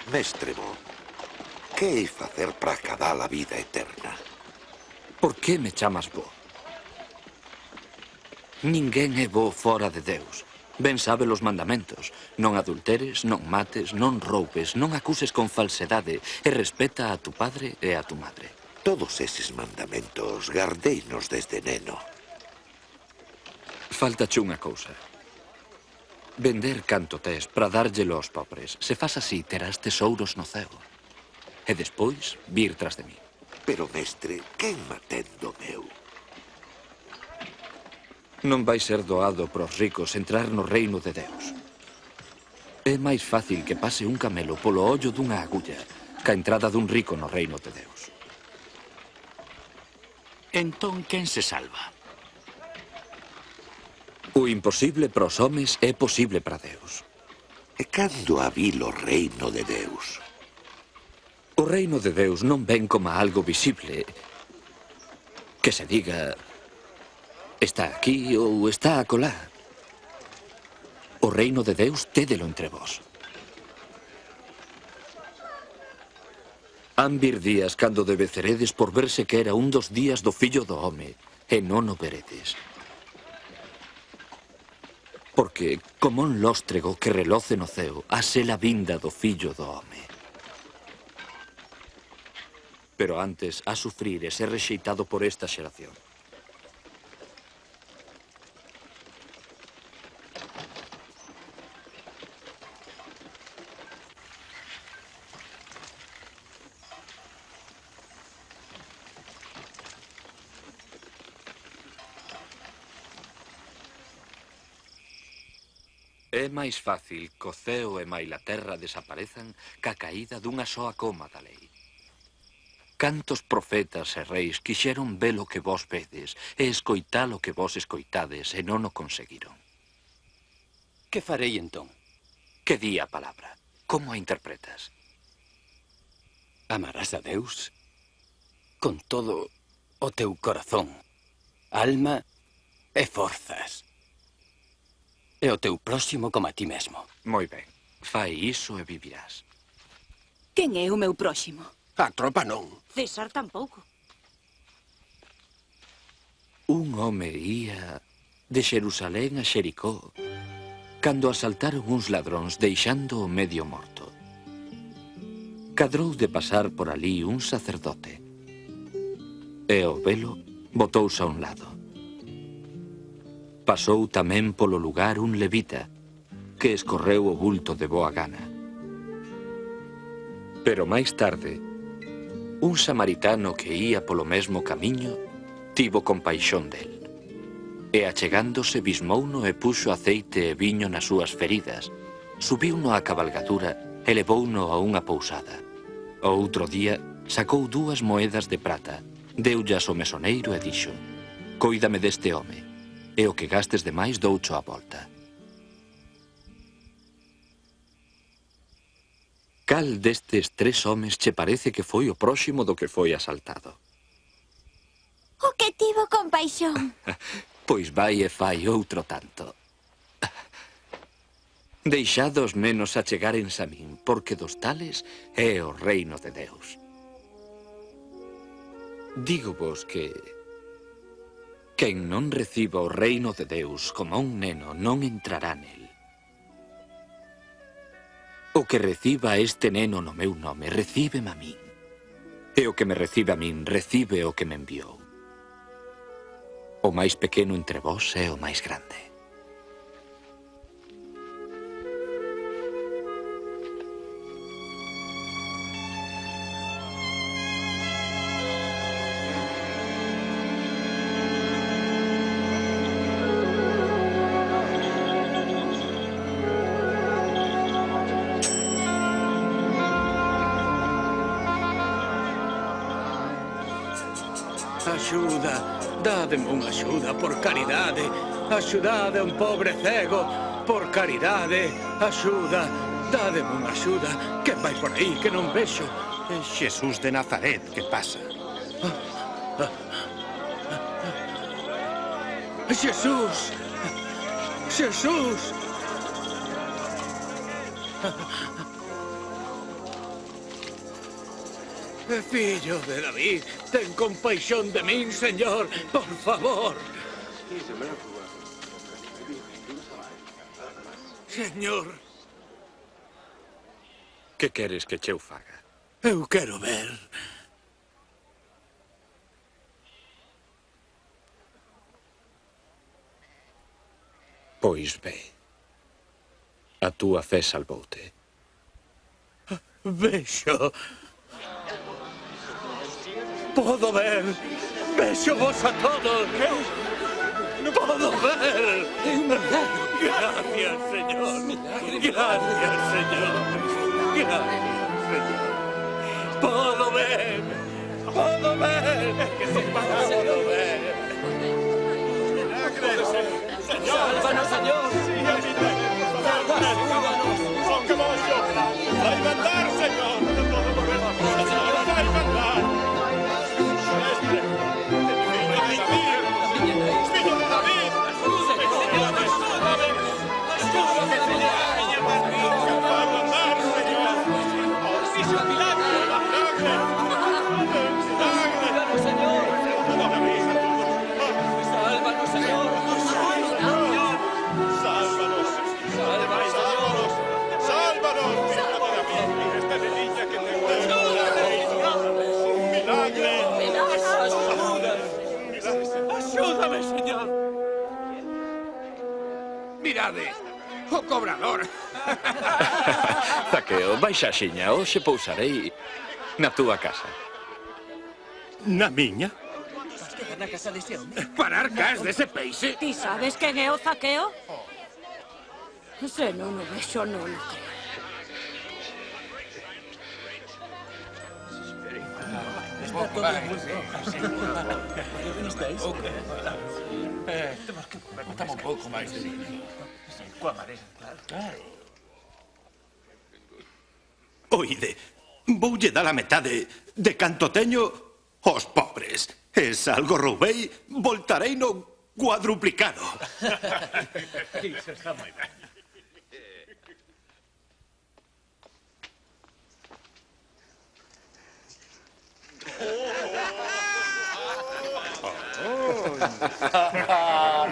Mestre bo, que hei facer para acadar a vida eterna? Por que me chamas bo? Ninguén é bo fora de Deus. Ben sabe os mandamentos. Non adulteres, non mates, non roubes, non acuses con falsedade e respeta a tu padre e a tu madre. Todos eses mandamentos gardeinos desde neno. Faltache unha cousa. Vender canto tes para dárllelo aos pobres. Se fas así, terás tesouros no ceo. E despois, vir tras de mí. Pero, mestre, quen matendo meu? Non vai ser doado para os ricos entrar no reino de Deus. É máis fácil que pase un camelo polo ollo dunha agulla que a entrada dun rico no reino de Deus. Entón, quen se salva? O imposible para os homes é posible para Deus. E cando avil o reino de Deus? O reino de Deus non ven como algo visible que se diga está aquí ou está acolá. O reino de Deus tédelo entre vós. Han vir días cando debeceredes por verse que era un dos días do Fillo do Home e non o veredes. Porque, como un lóstrego que reloce no ceo, hase la vinda do Fillo do Home. Pero antes a sufrir e ser rexeitado por esta xeración. É máis fácil que o ceo e maila terra desaparezan ca caída dunha soa coma da lei. Cantos profetas e reis quixeron ver o que vos vedes e escoitar o que vos escoitades e non o conseguiron. Que farei entón? Que di a palabra? Como a interpretas? Amarás a Deus con todo o teu corazón, alma e forzas. E o teu próximo como a ti mesmo. Moi ben. Fai iso e vivirás. Quen é o meu próximo? A tropa non. César tampouco. Un home ía de Xerusalén a Xericó cando asaltaron uns ladróns deixando o medio morto. Cadrou de pasar por ali un sacerdote e ao velo botouse a un lado. Pasou tamén polo lugar un levita que escorreu o bulto de boa gana. Pero máis tarde, un samaritano que ía polo mesmo camiño tivo compaixón del. E achegándose bismouno e puxo aceite e viño nas súas feridas, subiuno á cabalgadura e levouno a unha pousada. O outro día sacou 2 moedas de prata, deullas ao mesoneiro e dixo: «Cóidame deste home, e o que gastes de máis doucho a volta». Cal destes 3 homes che parece que foi o próximo do que foi asaltado? O que tivo compaixón. Pois vai e fai outro tanto. Deixados menos achegárense a min, porque dos tales é o reino de Deus. Dígovos que quen non reciba o reino de Deus como un neno non entrará nel. O que reciba este neno no meu nome, recíbeme a min. E o que me recibe a min, recibe o que me enviou. O máis pequeno entre vós é o máis grande. Axuda, dádeme unha axuda, por caridade. Axudade a un pobre cego, por caridade. Axuda, dádeme unha axuda. Que vai por aí que non vexo? É Xesús de Nazaret que pasa. Xesús! Xesús! Fillo de David, ten compaixón de min, Señor, por favor. Señor. Que queres que che faga? Eu quero ver. Pois ve. A túa fe salvoute. Vexo. Podo ver. Vexo vos a todos. Podo ver. Gracias, Señor. Gracias, Señor. Gracias, Señor. Podo ver. Podo ver. Podo ver. ¡Sálvanos, Señor! ¡Sálvanos! ¡Son caballos! ¡Hay mandar, Señor! ¡Hay mandar! ¡Fillo de David! ¡Ayúdame, Señor! Mirade, o cobrador. Zaqueo, baixa xiña, hoxe pousarei na túa casa. Na miña? Vas quedar na casa dese home? Parar cas dese peixe? Ti sabes quen é o Zaqueo? Se non o vexo, non o creo. Está todo moi Temos que botar un pouco máis de vino. Coa marea, claro. Oide, voulle dar a metade de canto teño aos pobres. E se algo roubei, voltarei no cuadruplicado. Iso está moi ben.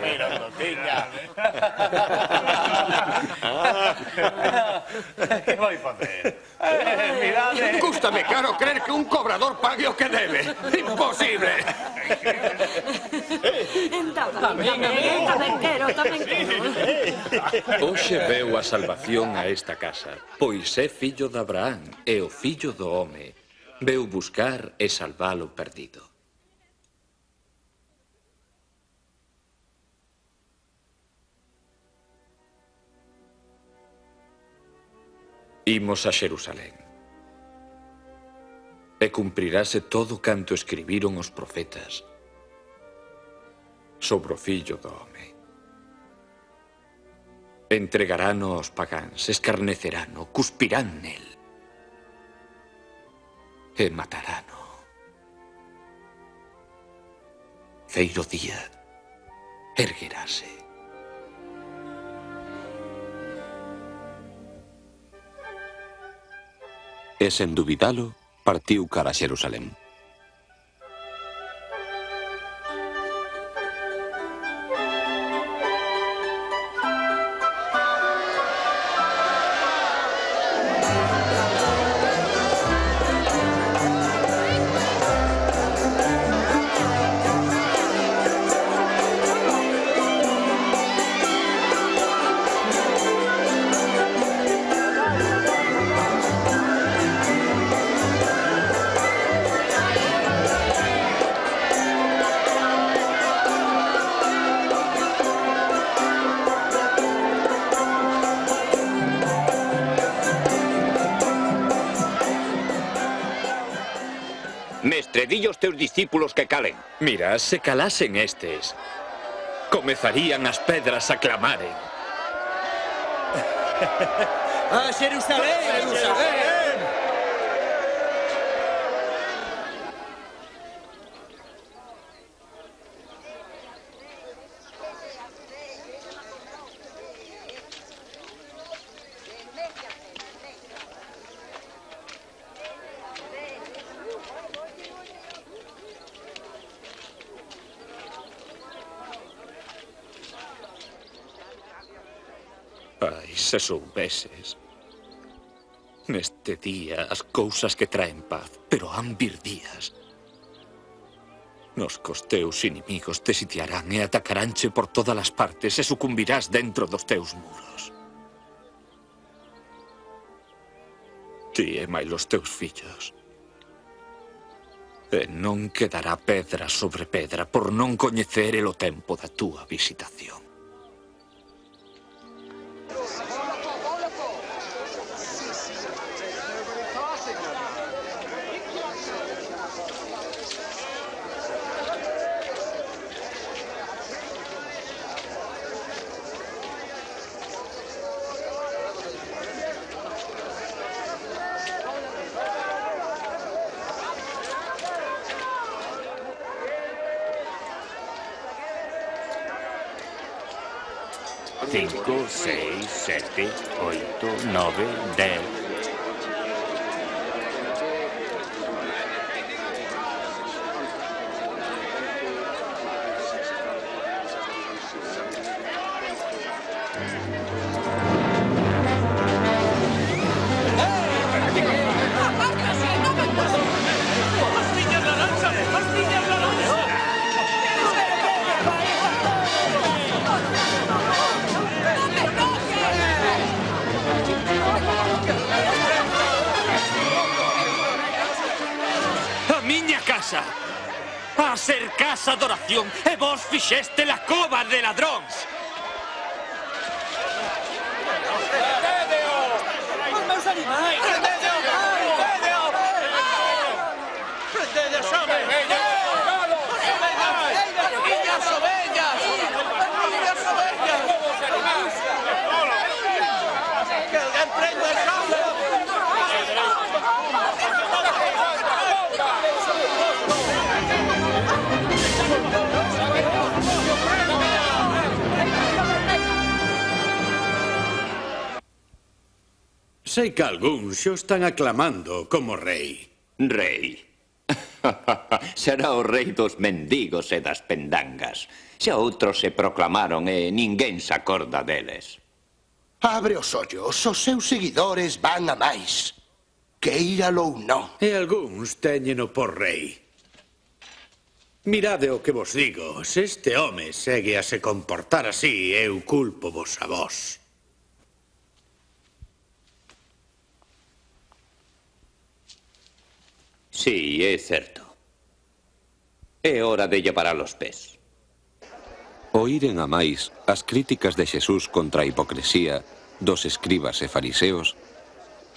Mira, Totiña. Que vai facer? Mirade. Cústame caro creer que un cobrador pague o que debe. Imposible. Tamén quero. Hoxe veu a salvación a esta casa, pois é fillo de Abraham e o fillo do home. Veu buscar e salvar o perdido. Imos a Xerusalén. E cumprirase todo canto escribiron os profetas sobre o fillo do home. Entregarano aos pagáns, escarnecerano, cuspirán nel e matarano. Ceiro día erguerase. E sen dubidalo, partiu cara a Xerusalén. Mestre, dille aos teus discípulos que calen. Mira, se calasen estes, comezarían as pedras a clamaren. ¡A Jerusalén! ¡Jerusalén! Ai, se soubeses. Neste día as cousas que traen paz, pero han vir días nos cos teus inimigos te sitiarán e atacaránche por todas as partes e sucumbirás dentro dos teus muros. Ti e máis os teus fillos. E non quedará pedra sobre pedra por non coñecer el o tempo da túa visitación. Cinco, 6, 7, 8, 9, 10. A ser casa de oración e vos fixeste la cova de ladróns. ¡Os meus animais! ¡Prendede as ovellas! ¡As ovellas! ¡Que alguén prenda as ovellas! Sei que algúns xo están aclamando como rei. Rei. Será o rei dos mendigos e das pendangas. Xa outros se proclamaron e ninguén se acorda deles. Abre os ollos, os seus seguidores van a máis. Queíralo ou non. E algúns téñeno por rei. Mirade o que vos digo, se este home segue a se comportar así, eu culpo vos a vos. Sí, é certo. É hora de llevar a los pés. Oíren a máis as críticas de Xesús contra a hipocresía dos escribas e fariseos,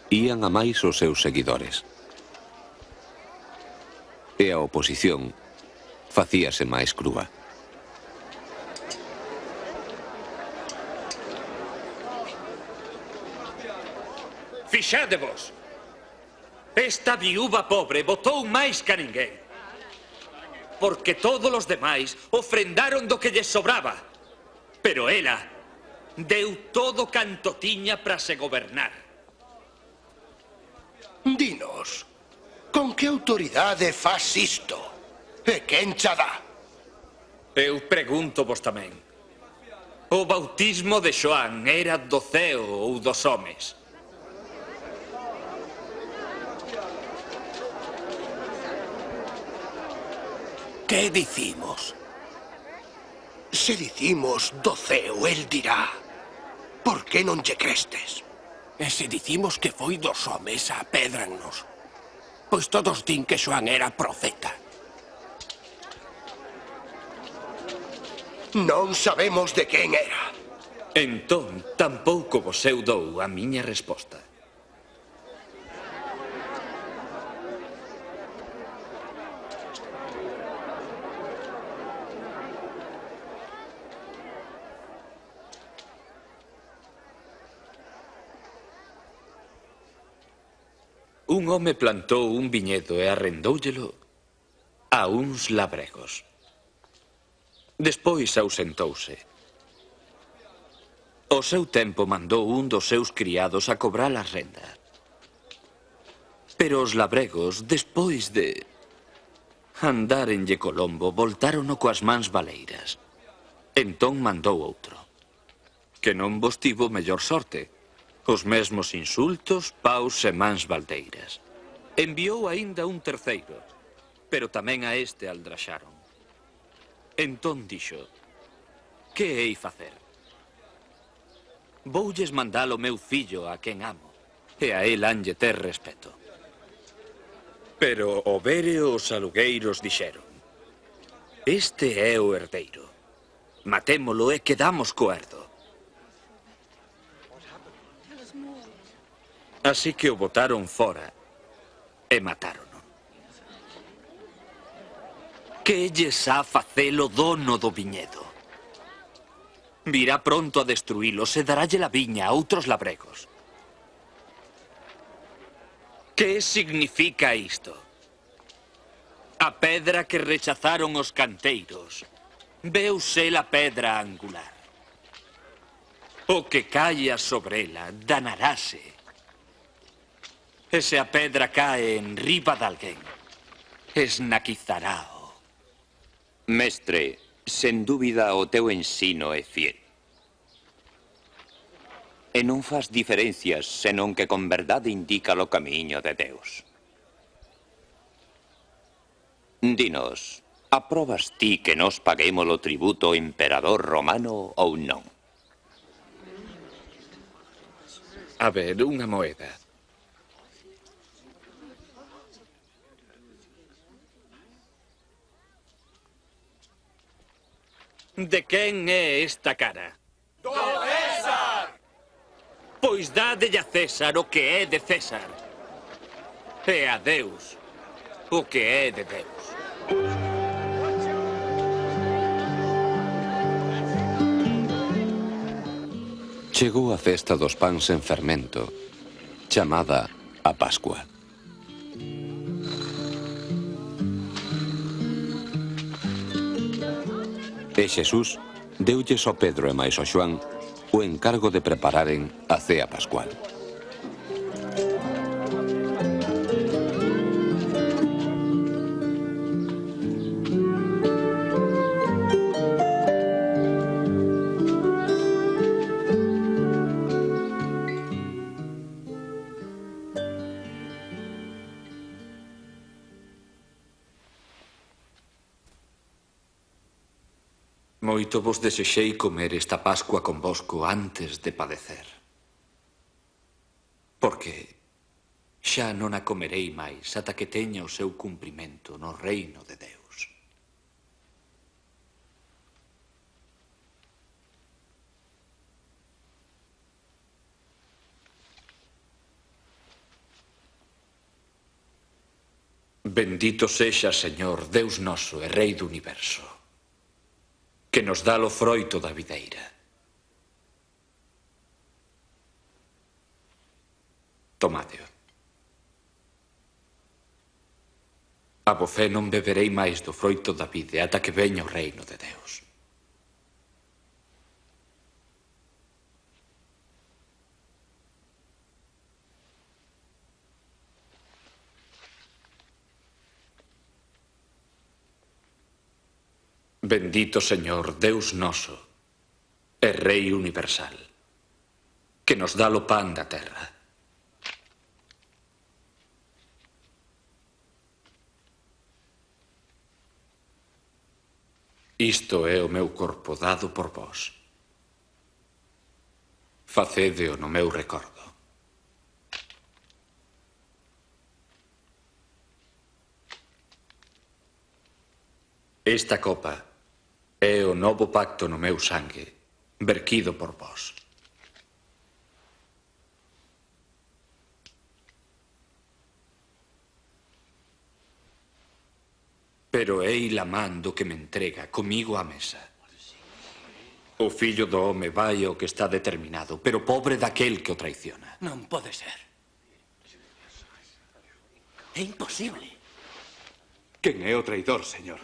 ían a máis os seus seguidores. E a oposición facíase máis crúa. Fixádevos. Esta viúva pobre votou máis que a ninguén. Porque todos os demais ofrendaron do que lles sobraba. Pero ela deu todo canto tiña para se gobernar. Dinos, con que autoridade faz isto? E quen cha dá? Eu pregunto vos tamén. O bautismo de Xoán era do ceo ou dos homes? Que dicimos? Se dicimos do ceo, el dirá: por que non lle crestes? E se dicimos que foi dos homes, apédrannos. Pois todos din que Xoán era profeta. Non sabemos de quen era. Entón, tampouco vos eu dou a miña resposta. Un home plantou un viñedo e arrendóullelo a uns labregos. Despois ausentouse. Ao seu tempo mandou un dos seus criados a cobrar as rendas. Pero os labregos, despois de andar en Colombo, voltárono coas mans baleiras. Entón mandou outro, que non vos tivo mellor sorte. Os mesmos insultos, paus e mans baldeiras. Enviou aínda un terceiro, pero tamén a este aldraxaron. Entón dixo: que hei facer? Voulles mandar o meu fillo a quen amo, e a el hanlle ter respeto. Pero o vere os alugueiros dixeron: este é o herdeiro. Matémolo e quedamos co herdo. Así que o botaron fora e matárono. Que lles ha facelo dono do viñedo? Virá pronto a destruílos e darálle la viña a outros labregos. Que significa isto? A pedra que rechazaron os canteiros veuse a pedra angular. O que caia sobre ela danarase. E se a pedra cae en riba de alguén, esnaquizarao. Mestre, sen dúbida o teu ensino é fiel. E non faz diferencias, senón que con verdade indica o camiño de Deus. Dinos, aprobas ti que nos paguemos o tributo ao emperador romano ou non? A ver, unha moeda. De quen é esta cara? Do César! Pois dádelle a César o que é de César. E a Deus o que é de Deus. Chegou a festa dos pans en fermento, chamada a Pascua. E Xesús deulles ao Pedro e máis ao Xoán o encargo de prepararen a cea pascual. moito vos desexei comer esta Pascua convosco antes de padecer. Porque xa non a comerei máis ata que teña o seu cumprimento no reino de Deus. Bendito sexa, Señor, Deus noso e Rei do Universo, que nos dá o froito da videira. Tomadeo. A bo fe non beberei máis do froito da vide ata que veña o reino de Deus. Bendito Señor, Deus noso e Rei universal, que nos dá o pan da terra. Isto é o meu corpo dado por vós. Facédeo no meu recordo. Esta copa é o novo pacto no meu sangue, verquido por vós. Pero ei la man do que me entrega comigo á mesa. O fillo do home vai ao que está determinado, pero pobre daquel que o traiciona. Non pode ser. É imposible. Quen é o traidor, señor?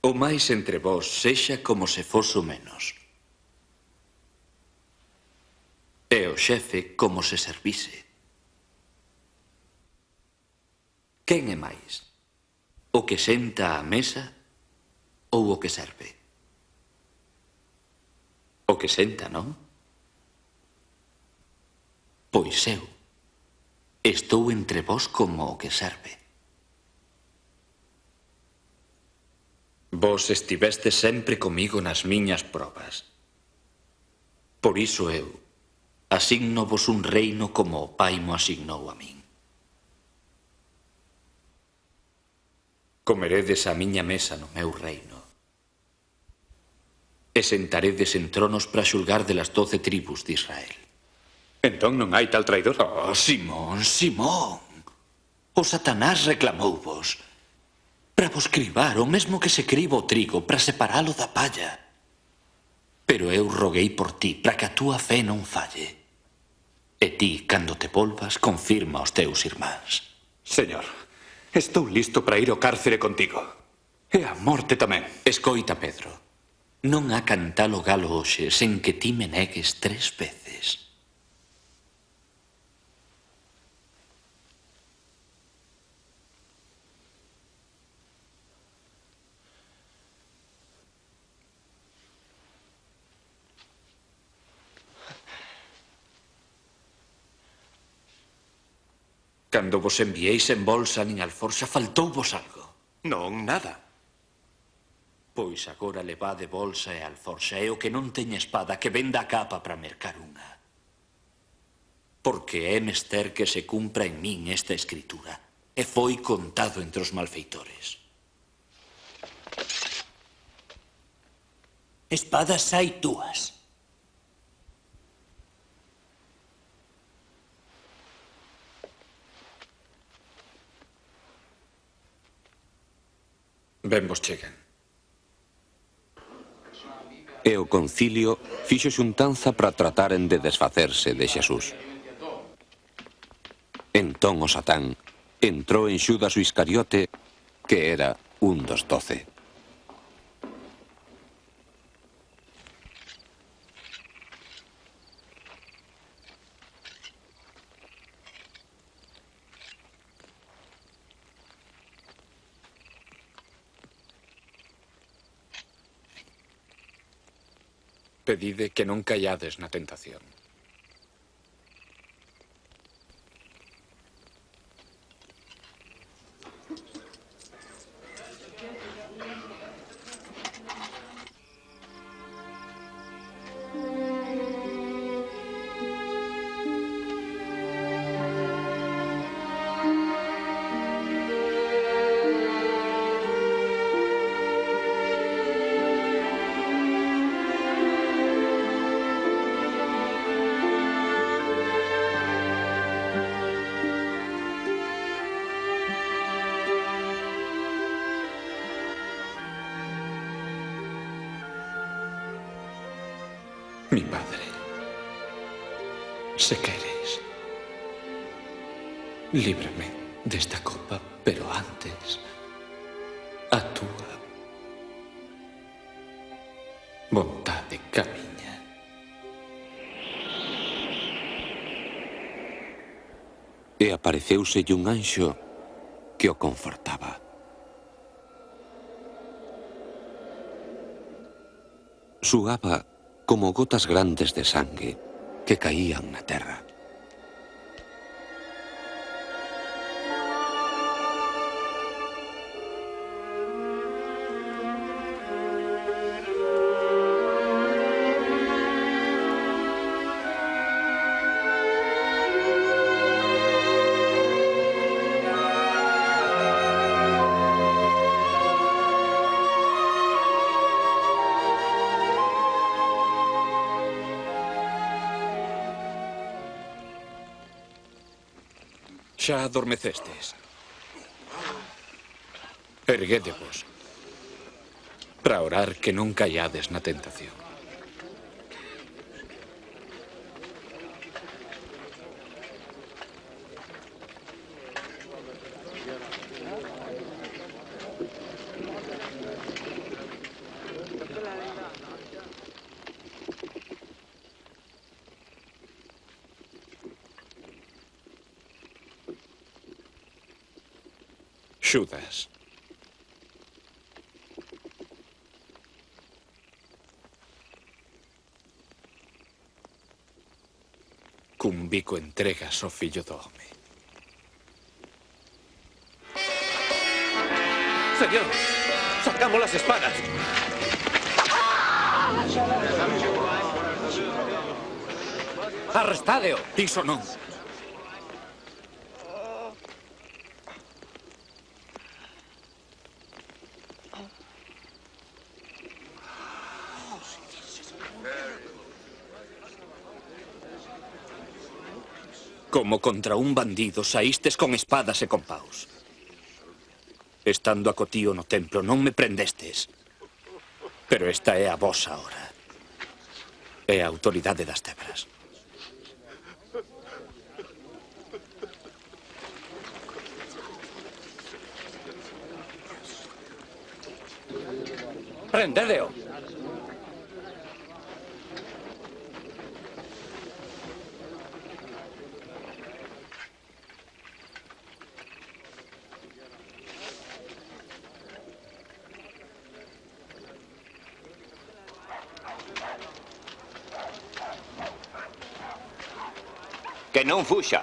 O máis entre vós sexa como se foso menos. E o xefe como se servise. Quen é máis? O que senta á mesa ou o que serve? O que senta, non? Pois eu estou entre vós como o que serve. Vos estiveste sempre comigo nas miñas probas. Por iso eu asigno-vos un reino como o Pai mo asignou a min. Comeredes a miña mesa no meu reino e sentaredes en tronos para xulgar de las 12 tribus de Israel. Entón non hai tal traidor? Oh, Simón, Simón, o Satanás reclamouvos para vos cribar o mesmo que se criba o trigo para separalo da palla. Pero eu roguei por ti para que a túa fe non falle. E ti, cando te volvas, confirma aos teus irmáns. Señor, estou listo para ir ao cárcere contigo. E a morte tamén. Escoita, Pedro, non há cantar o galo hoxe sen que ti me negues 3 veces. Cando vos enviéis en bolsa nin alforxa, faltouvos algo? Non, nada. Pois agora levade bolsa e alforxa, e o que non teña espada que venda a capa para mercar unha. Porque é mester que se cumpra en min esta escritura, e foi contado entre os malfeitores. Espadas hai túas. Ben vos chegan. E o concilio fixo xuntanza para trataren de desfacerse de Xesús. Entón o Satán entrou en Xudas o Iscariote, que era un dos 12. Pedide que non caiades na tentación. Mi padre, se queres, líbrame desta copa, pero antes, a túa vontade camiña. E apareceuselle un anxo que o confortaba. Sugaba como gotas grandes de sangue que caían na terra. Xa adormecestes. Erguédevos para orar que non caiades na tentación. Xudas. Cun bico entregas ao fillo do home. Señor, sacamos las espadas. Arrestádeo. Iso non. Como contra un bandido saístes con espadas e con paus. Estando acotío no templo non me prendestes. Pero esta é a vosa hora. É a autoridade das tebras. Prendedeo. Que non fuxa.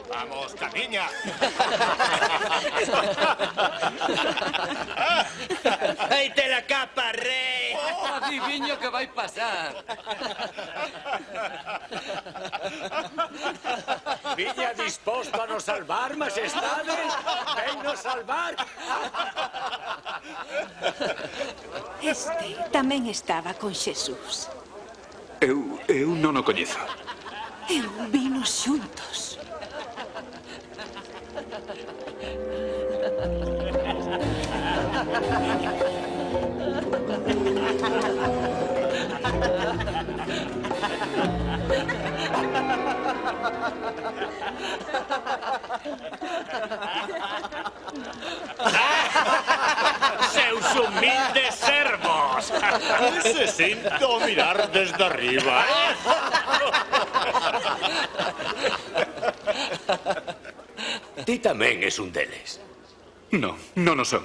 Vamos, camiña. ¡Ahí te la capa, rei! Adiviño que vai pasar. Viña disposto a nos salvar, majestade. Ven nos salvar. Este tamén estaba con Xesús. Eu non o coñezo. Eu vinos xuntos. Seus humildes servos. Necesito mirar desde arriba. Ti tamén es un deles. Non, non o son.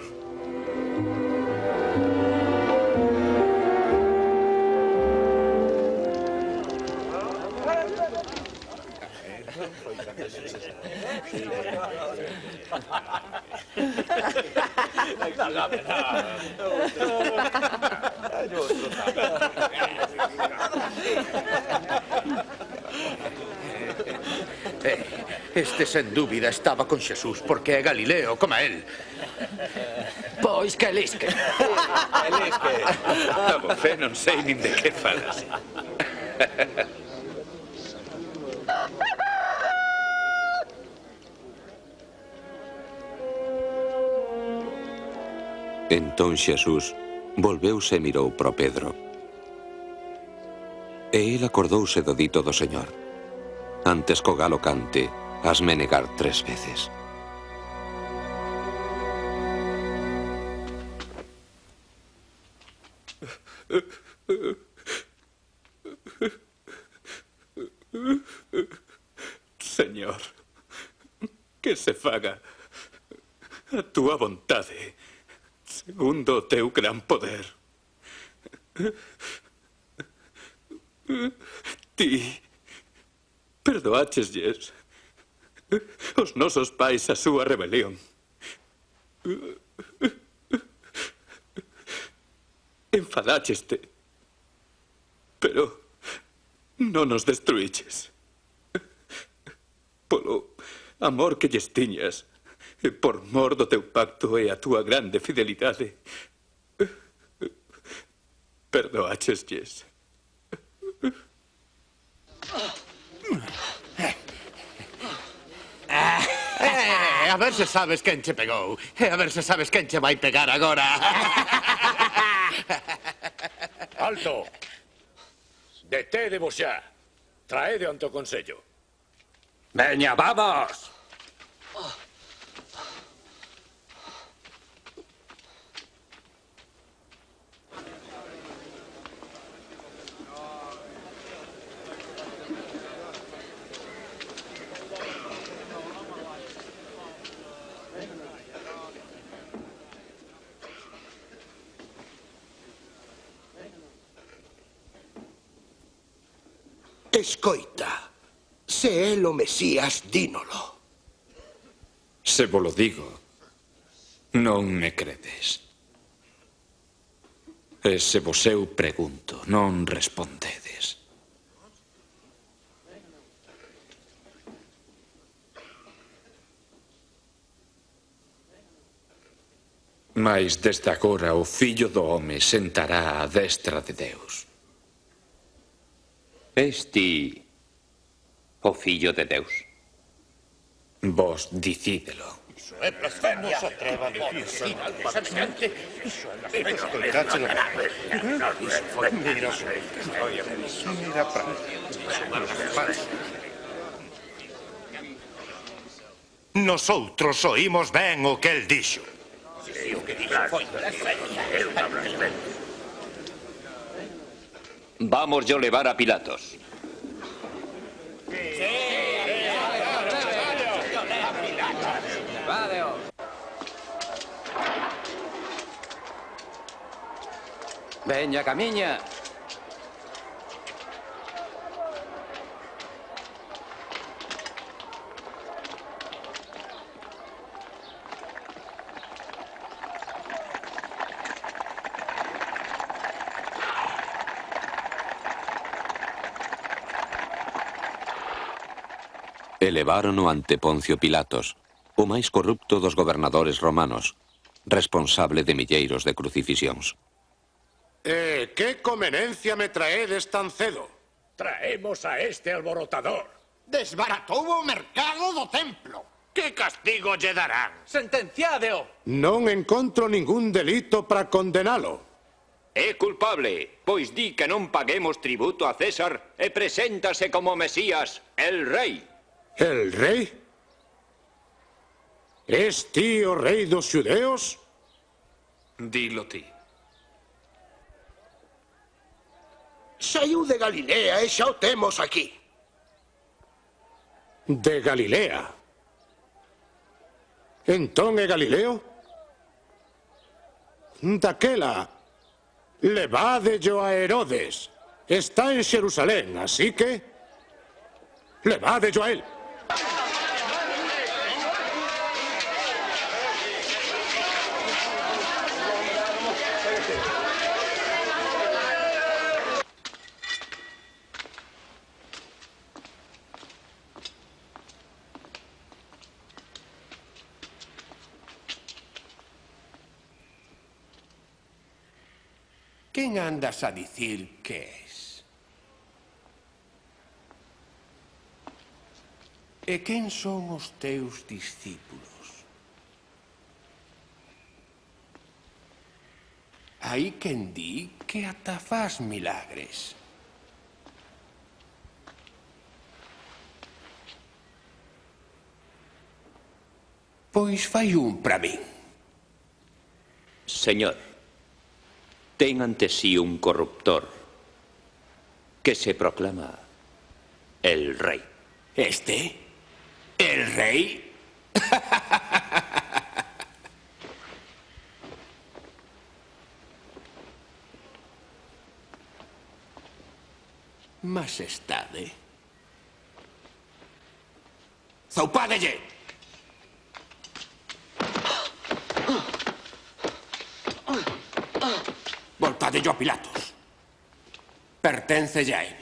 Este, sen dúbida, estaba con Xesús, porque é Galileo, como él. Pois que lisque. A você non sei nin de que falas. Entón Xesús volveuse e mirou pro Pedro. E el acordouse do dito do Señor. Antes co galo cante, hasme negar 3 veces. Señor, que se faga a túa vontade, segundo o teu gran poder. Ti perdoácheslle os nosos pais a súa rebelión. Enfadácheste, pero non nos destruíches. Polo amor que lles tiñas, e por mor do teu pacto e a túa grande fidelidade, perdoáchesles. A ver se sabes quen che pegou. E a ver se sabes quen che vai pegar agora. Alto! Detédevos xa. Traede ante o Consello. Veña, vamos! Escoita, se é o Mesías, dínolo. Se vos lo digo, non me credes. E se vos eu pregunto, non respondedes. Mais desde agora o Fillo do Home sentará á destra de Deus. Es ti o Fillo de Deus? Vos dicídelo. Iso é blasfemo, se atreva a dicir algo semejante. Iso é blasfemo. Escoitáchelo. Iso foi. Mira para... Nosotros oímos ben o que el dixo. Si, o que dixo foi blasfemo. É unha blasfemo. Vamos yo levar a Pilatos. Veña, camiña. Elevárono ante Poncio Pilatos, o máis corrupto dos gobernadores romanos, responsable de milleiros de crucifixións. Que conveniencia me traedes tan cedo? Traemos a este alborotador. Desbaratou o mercado do templo. Que castigo lle darán? Sentenciádeo. Non encontro ningún delito para condenalo. É culpable, pois di que non paguemos tributo a César e preséntase como Mesías, el rei. El rei? Es ti o rei dos xudeos? Dilo ti. Saiu de Galilea e xa o temos aquí. De Galilea? Entón é Galileo? Daquela, levádello a Herodes. Está en Xerusalén, así que... levádello a él. Quen andas a dicir que es? E quen son os teus discípulos? Hai quen di que ata fas milagres. Pois fai un para min. Señor, ten ante sí un corruptor que se proclama el rey. ¿Este? ¿El rey? Majestade. Zaupádelle! Voltadello a Pilatos. Perténcelle a él.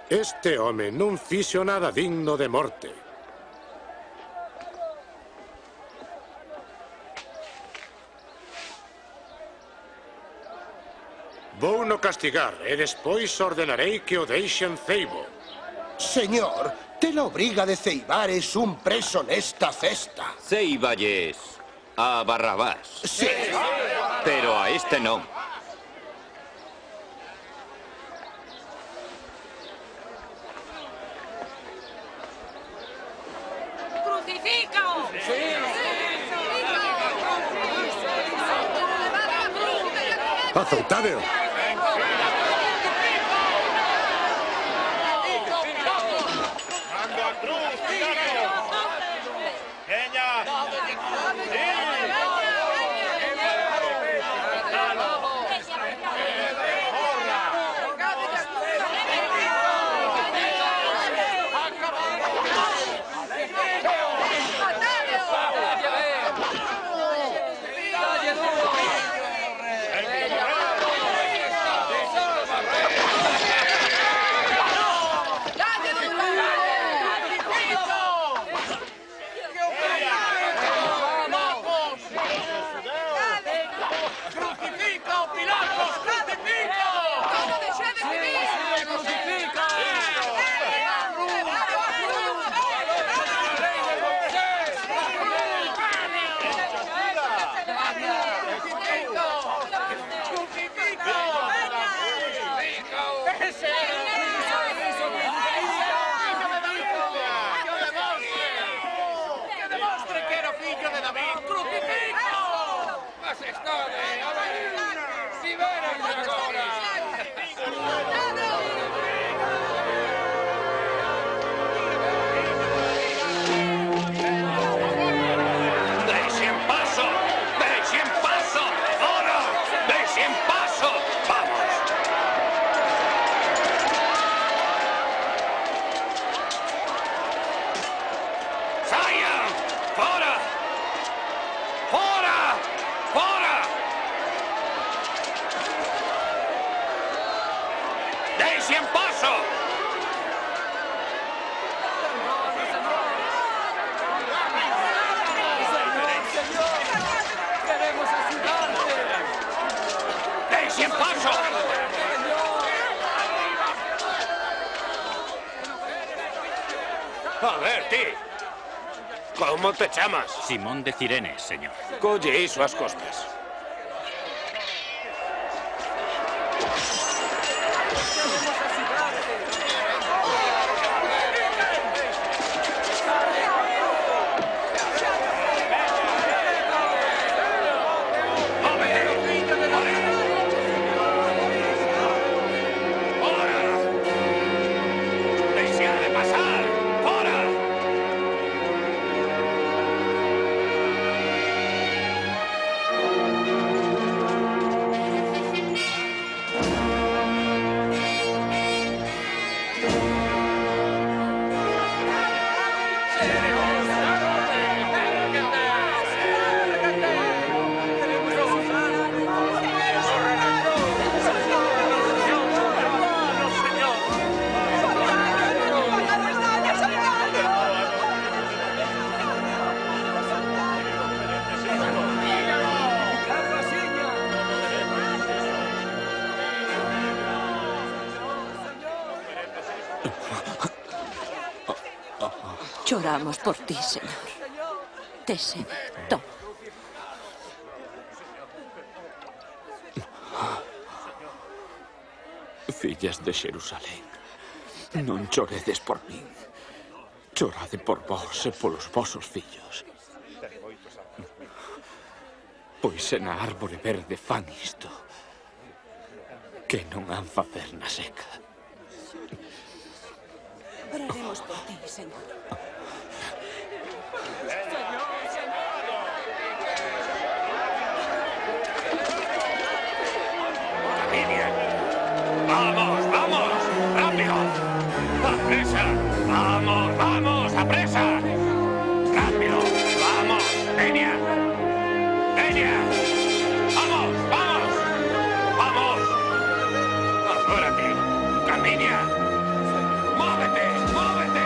Este home non fixo nada digno de morte. Vou no castigar e despois ordenarei que o deixen ceibo. Señor, ten a obriga de ceibares un preso nesta festa. Ceiballes a Barrabás. Sí. Pero a este non. ¡Crucifícao! Azoutádeo. A ver, ti. Como te chamas? Simón de Cirene, señor. Colle iso as costas. Lloramos por ti, Señor. Tese, toma. Fillas de Xerusalén, non choredes por min. Chorade por vos e polos vosos fillos. Pois se na árbore verde fan isto, que non han facer na seca. Oraremos por ti, Señor. ¡Vamos, vamos! ¡Rápido! ¡Apresa! ¡Vamos, vamos! ¡Apresa! ¡Rápido! ¡Vamos! ¡Enya! ¡Enya! ¡Vamos, vamos! ¡Vamos! ¡Apúrate! ¡Camina! ¡Móvete! ¡Móvete!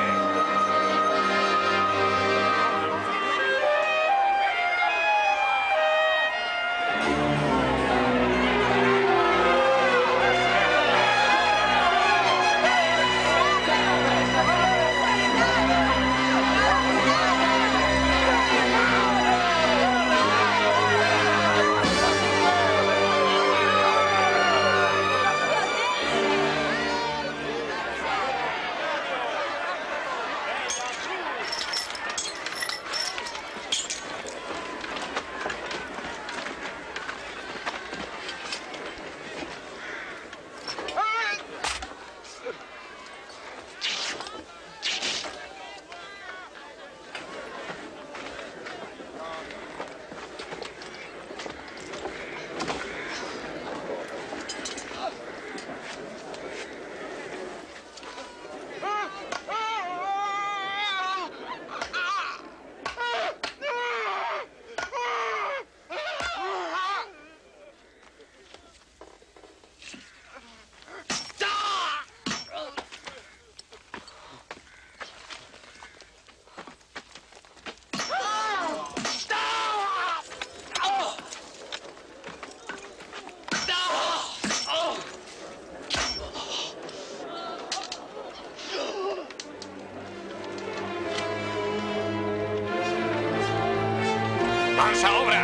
¡Vamos a obra!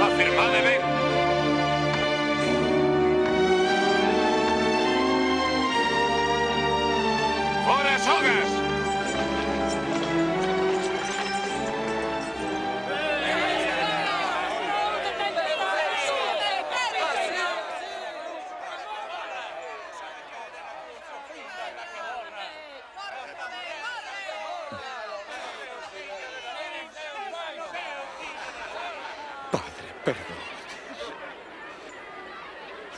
¡Afirmade ben! ¡Fora sogas! Perdón.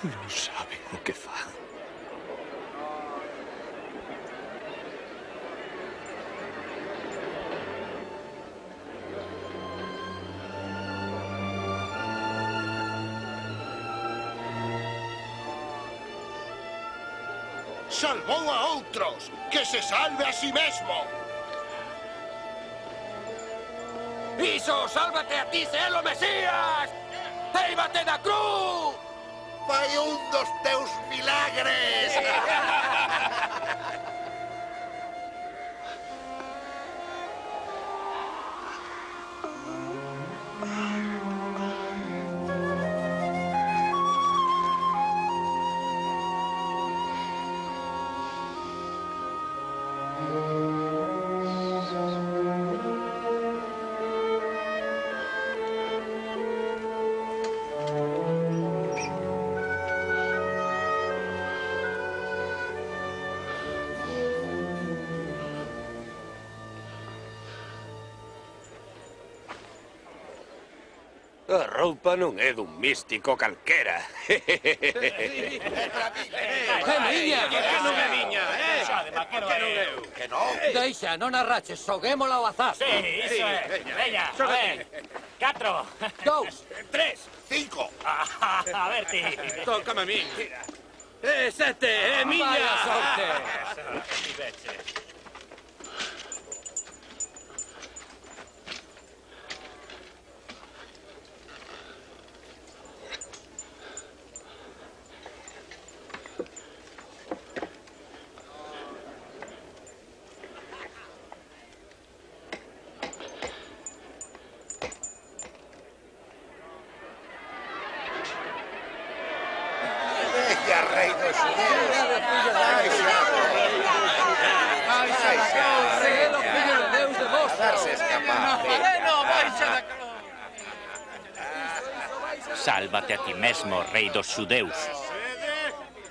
Non saben o que fan. Salvou a outros, que se salve a si mesmo. Iso, sálvate a ti, se é o Mesías! Éibate da cruz! Fai un dos teus milagres! A roupa non é dun místico calquera. É miña! Que non é miña, eh? Que non é eu? Que non? Deixa, non arraches, xoguémola ao azar. Sí, iso é. Veña, a ver. 4. 2. 3. 5. A ver ti. Tócame a min. Sete, miña! Vaya sorte! Veia, rei dos xudeus. A darse escapar. Sálvate a ti mesmo, rei dos xudeus.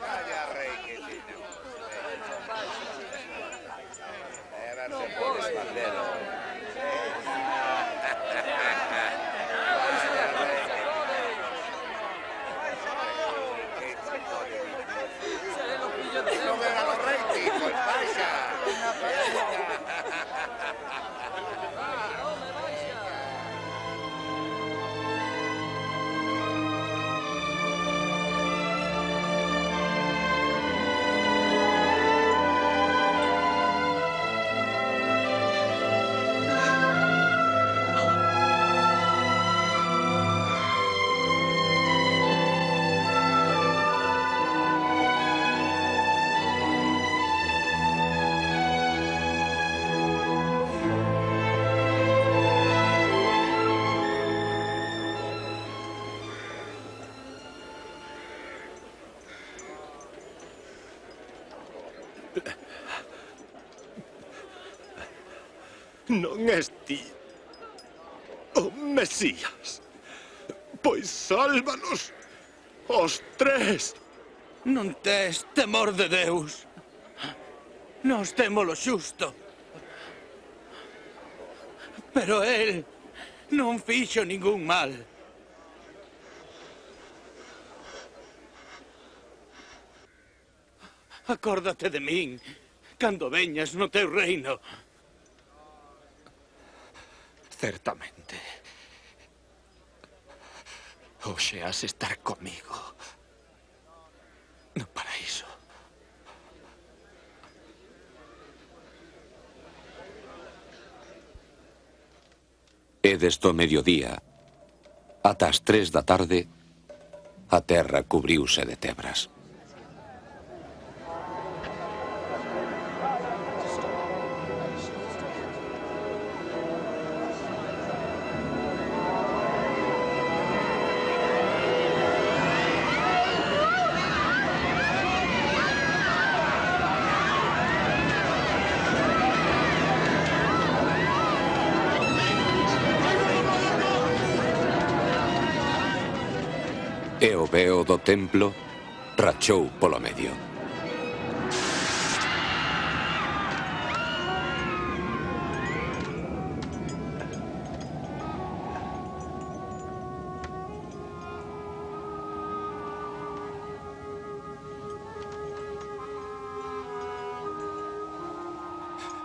Vaya rei que tiene. Non podes facelo. Non era lo rei tipo, el paixa. Non és ti o Mesías. Pois sálvanos os tres. Non tes temor de Deus. Nos temos lo xusto. Pero el non fixo ningún mal. Acórdate de min cando veñas no teu reino. Certamente. Hoxe has estar comigo no paraíso. E desde o mediodía ata as 3 da tarde a terra cubriuse de tebras. E o veo do templo rachou polo medio.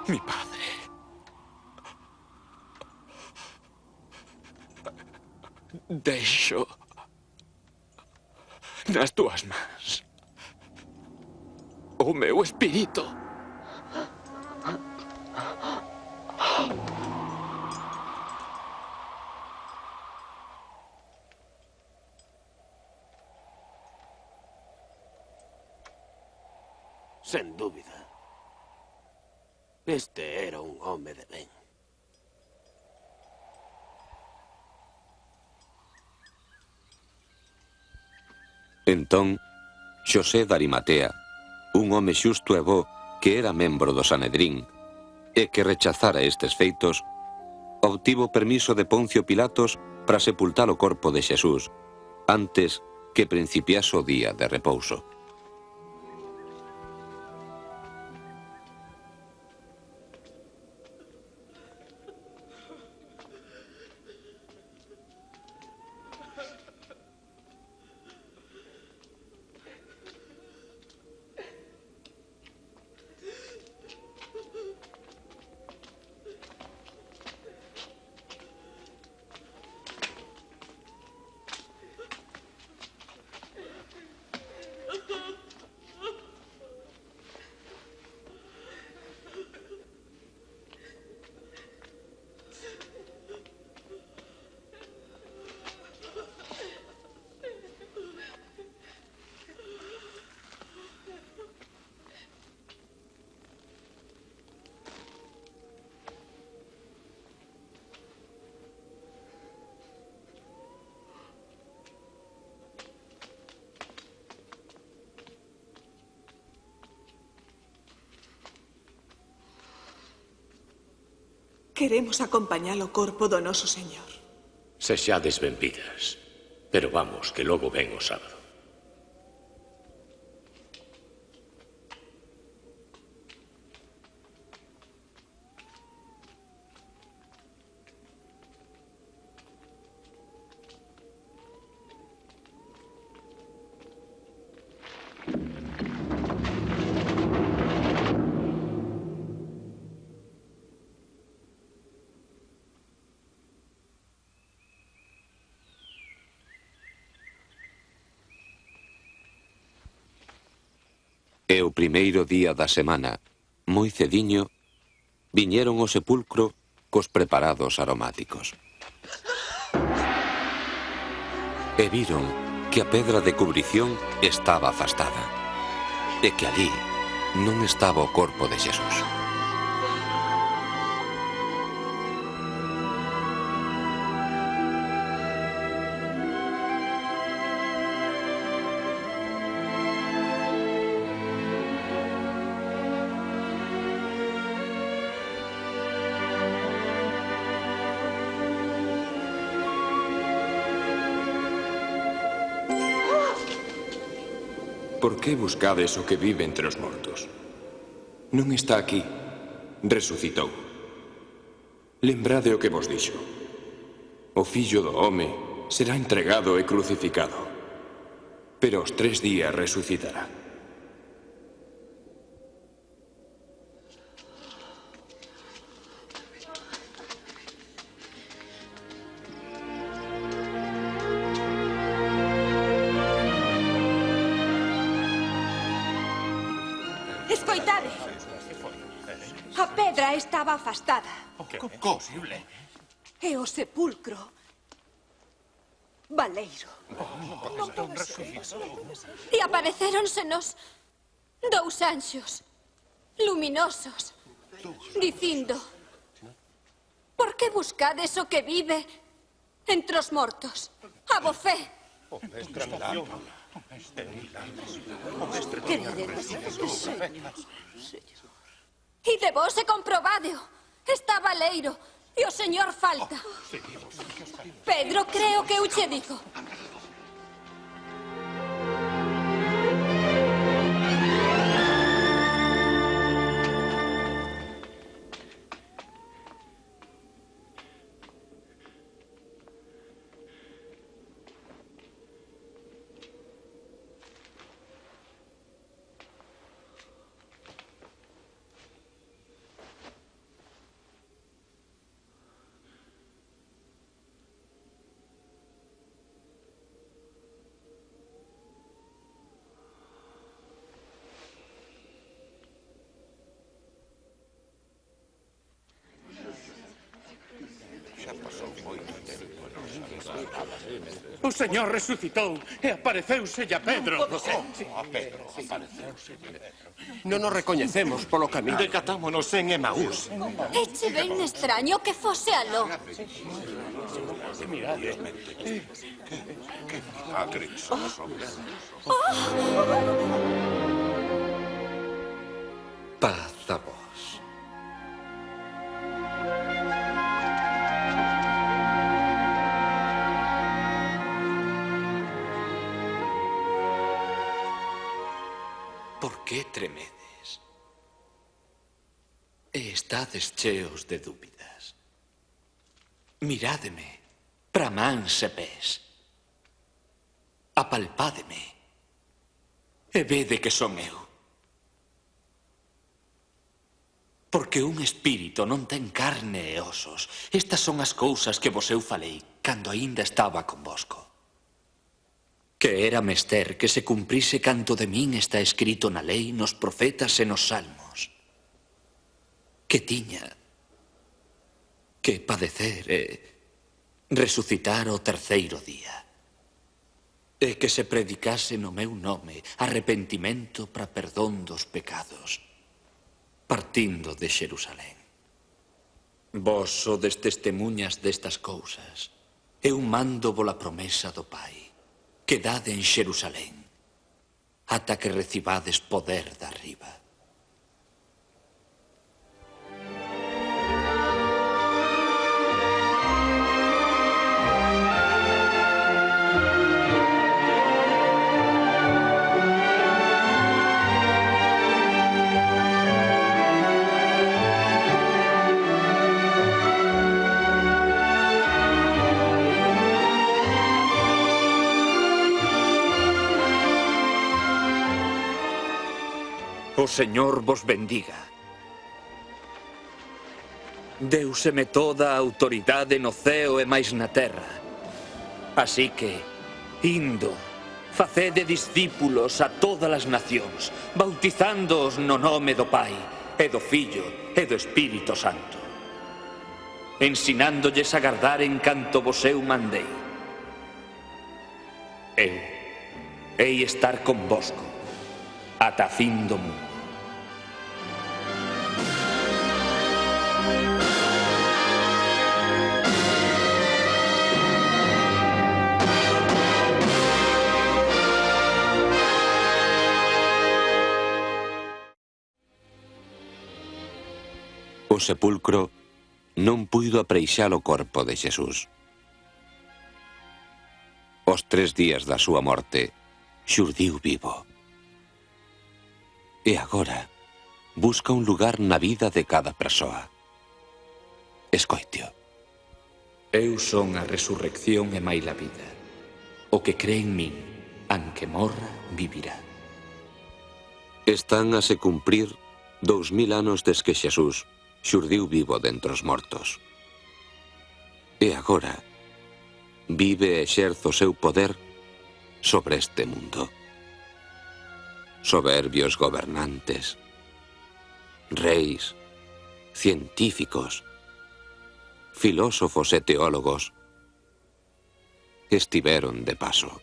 Mi padre. Deixo nas túas mans o meu espírito. Sen dúbida. Este era un home de ben. Entón, Xosé de Arimatea, un home xusto e bo que era membro do Sanedrín e que rechazara estes feitos, obtivo permiso de Poncio Pilatos para sepultar o corpo de Xesús antes que principiase o día de repouso. Queremos acompañar o corpo do noso Señor. Sexades benvidas. Pero vamos, que logo ven o sábado. E o primeiro día da semana, moi cediño, viñeron ao sepulcro cos preparados aromáticos. E viron que a pedra de cubrición estaba afastada, e que allí non estaba o corpo de Xesús. Por que buscades o que vive entre os mortos? Non está aquí, resucitou. Lembrade o que vos dixo. O Fillo do Home será entregado e crucificado, pero aos 3 días resucitará. Escoitade. A pedra estaba afastada. Como posible? E o sepulcro baleiro. E aparecéronsenos 2 anxos luminosos dicindo: por que buscades o que vive entre os mortos? A vofé. E de vos e comprobádeo. Está baleiro e o Señor falta. Pedro, creo que eu che digo. O Señor resucitou e apareceuselle a Pedro. Non nos recoñecemos polo camiño. Decatámonos en Emaús. Eche ben extraño que fose aló. Mirade. Que milagres son os hombres. Paz a vos. Por que tremedes? E estades cheos de dúbidas. Mirádeme, pra mans e pés. Apalpádeme, e vede que son eu. Porque un espírito non ten carne e osos. Estas son as cousas que vos eu falei cando aínda estaba convosco. Que era mester que se cumprise canto de min está escrito na lei, nos profetas e nos salmos. Que tiña que padecer e resucitar o 3º día. E que se predicase no meu nome arrepentimento para perdón dos pecados, partindo de Xerusalén. Vos sodes testemuñas destas cousas. Eu mando vola promesa do Pai. Quedade en Xerusalén, ata que recibades poder de arriba. O Señor vos bendiga. Deuseme toda a autoridade no ceo e máis na terra. Así que, indo, facede discípulos a todas as nacións, bautizándoos no nome do Pai, e do Fillo, e do Espírito Santo, ensinándolles a gardar en canto vos eu mandei. Eu hei estar convosco ata a fin do mundo. O sepulcro non puido apreixar o corpo de Xesús. Os 3 días da súa morte, xurdiu vivo. E agora busca un lugar na vida de cada persoa. Escoiteo. Eu son a resurrección e maila vida. O que cree en min, anque morra, vivirá. Están a se cumprir 2000 anos des que Xesús xurdiu vivo dentre os mortos. E agora vive e exerce o seu poder sobre este mundo. Soberbios gobernantes, reis, científicos, filósofos e teólogos estiveron de paso.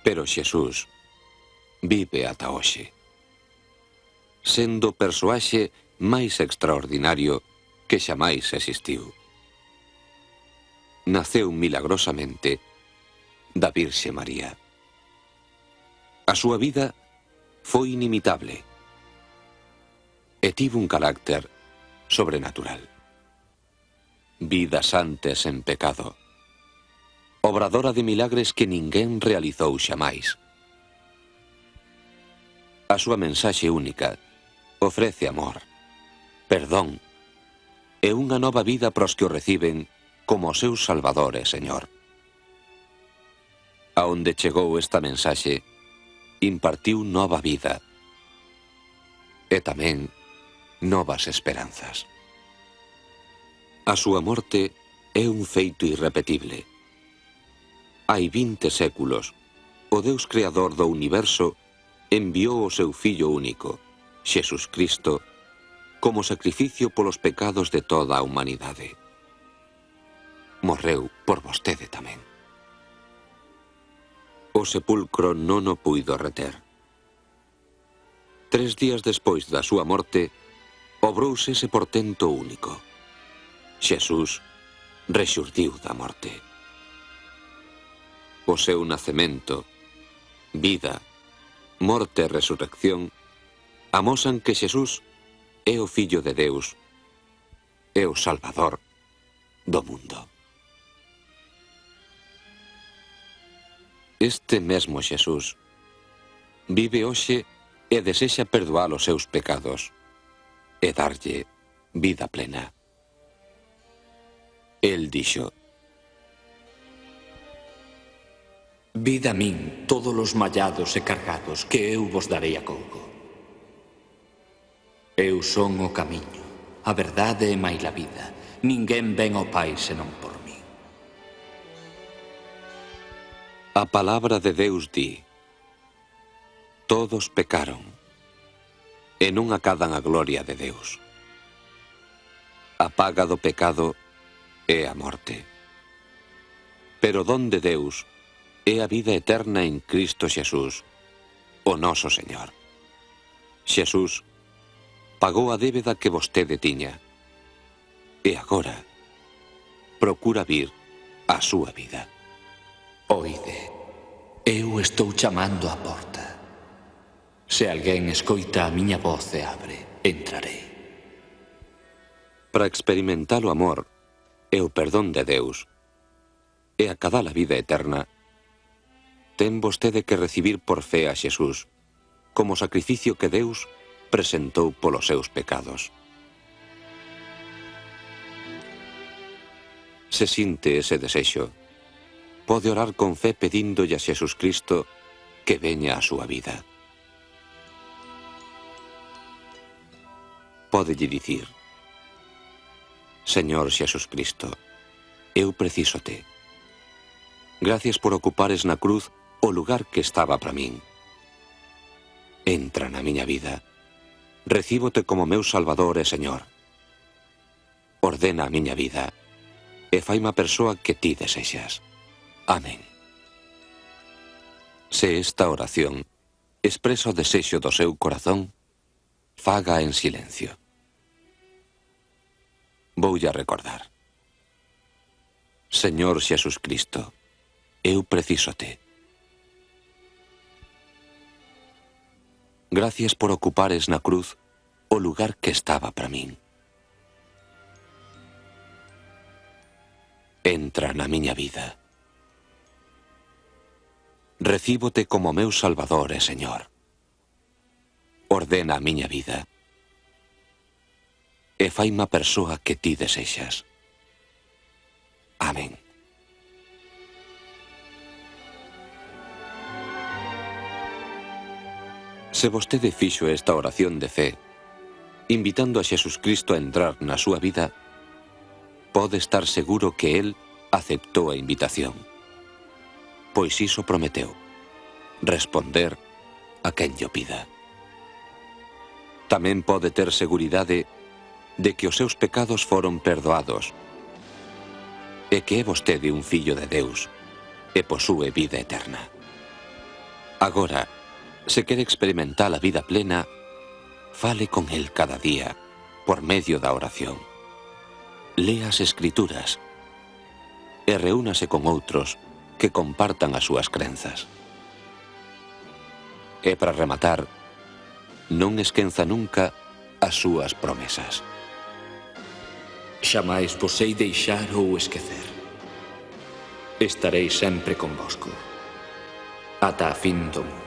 Pero Xesús vive ata hoxe, sendo o persoaxe máis extraordinario que xamais existiu. Naceu milagrosamente da Virxe María. A súa vida foi inimitable e tivo un carácter sobrenatural. Vida santa e sen pecado, obradora de milagres que ninguén realizou xamais. A súa mensaxe única ofrece amor, perdón e unha nova vida pros que o reciben como o seu Salvador e Señor. Aonde chegou esta mensaxe, impartiu nova vida e tamén novas esperanzas. A súa morte é un feito irrepetible. Hai 20 séculos, o Deus Creador do universo enviou o seu Fillo único, Xesús Cristo, como sacrificio polos pecados de toda a humanidade. Morreu por vostede tamén. O sepulcro non o puido reter. 3 días despois da súa morte, obrouse ese portento único. Xesús rexurdiu da morte. O seu nacemento, vida, morte e resurrección amosan que Xesús é o Fillo de Deus, é o Salvador do mundo. Este mesmo Xesús vive hoxe e desexa perdoar os seus pecados e darlle vida plena. El dixo: Vid a min todos os mallados e cargados, que eu vos darei a cougo. Eu son o camiño, a verdade e maila vida. Ninguén ven ao Pai senón por mí. A palabra de Deus di: todos pecaron e non acadan a gloria de Deus. A paga do pecado é a morte. Pero don de Deus é a vida eterna en Cristo Xesús, o noso Señor. Xesús pagou a débeda que vostede tiña e agora procura vir a súa vida. Oide, eu estou chamando á porta. Se alguén escoita a miña voz e abre, entrarei. Para experimentar o amor e o perdón de Deus e acadar a vida eterna, ten vostede que recibir por fe a Xesús como sacrificio que Deus presentou polos seus pecados. Se sinte ese desexo, pode orar con fe pedíndolle a Xesús Cristo que veña a súa vida. pódelle dicir: Señor Xesucristo, eu precisóte. Gracias por ocupares na cruz o lugar que estaba para min. Entra na miña vida. Recíbote como meu Salvador e Señor. Ordena a miña vida e faime a persoa que ti desexas. Amén. Se esta oración expresa o desexo do seu corazón, faga en silencio. Voulle a recordar. Señor Xesucristo, eu precisóte. Gracias por ocupares na cruz o lugar que estaba para min. Entra na miña vida. Recíbote como meu Salvador e Señor. Ordena a miña vida e faime a persoa que ti desexas. Amén. Se vostede fixo esta oración de fe, invitando a Xesucristo a entrar na súa vida, pode estar seguro que Él aceptou a invitación, pois iso prometeu, responder a quen llo pida. Tamén pode ter seguridade de que os seus pecados foron perdoados e que é vostede un fillo de Deus e posúe vida eterna. Agora, se quere experimentar a vida plena, fale con Él cada día por medio da oración. Lea as Escrituras e reúnase con outros que compartan as súas crenzas. E para rematar, non esquenza nunca as súas promesas. Xamais vos hei deixar ou esquecer. Estarei sempre convosco, ata a fin do mundo.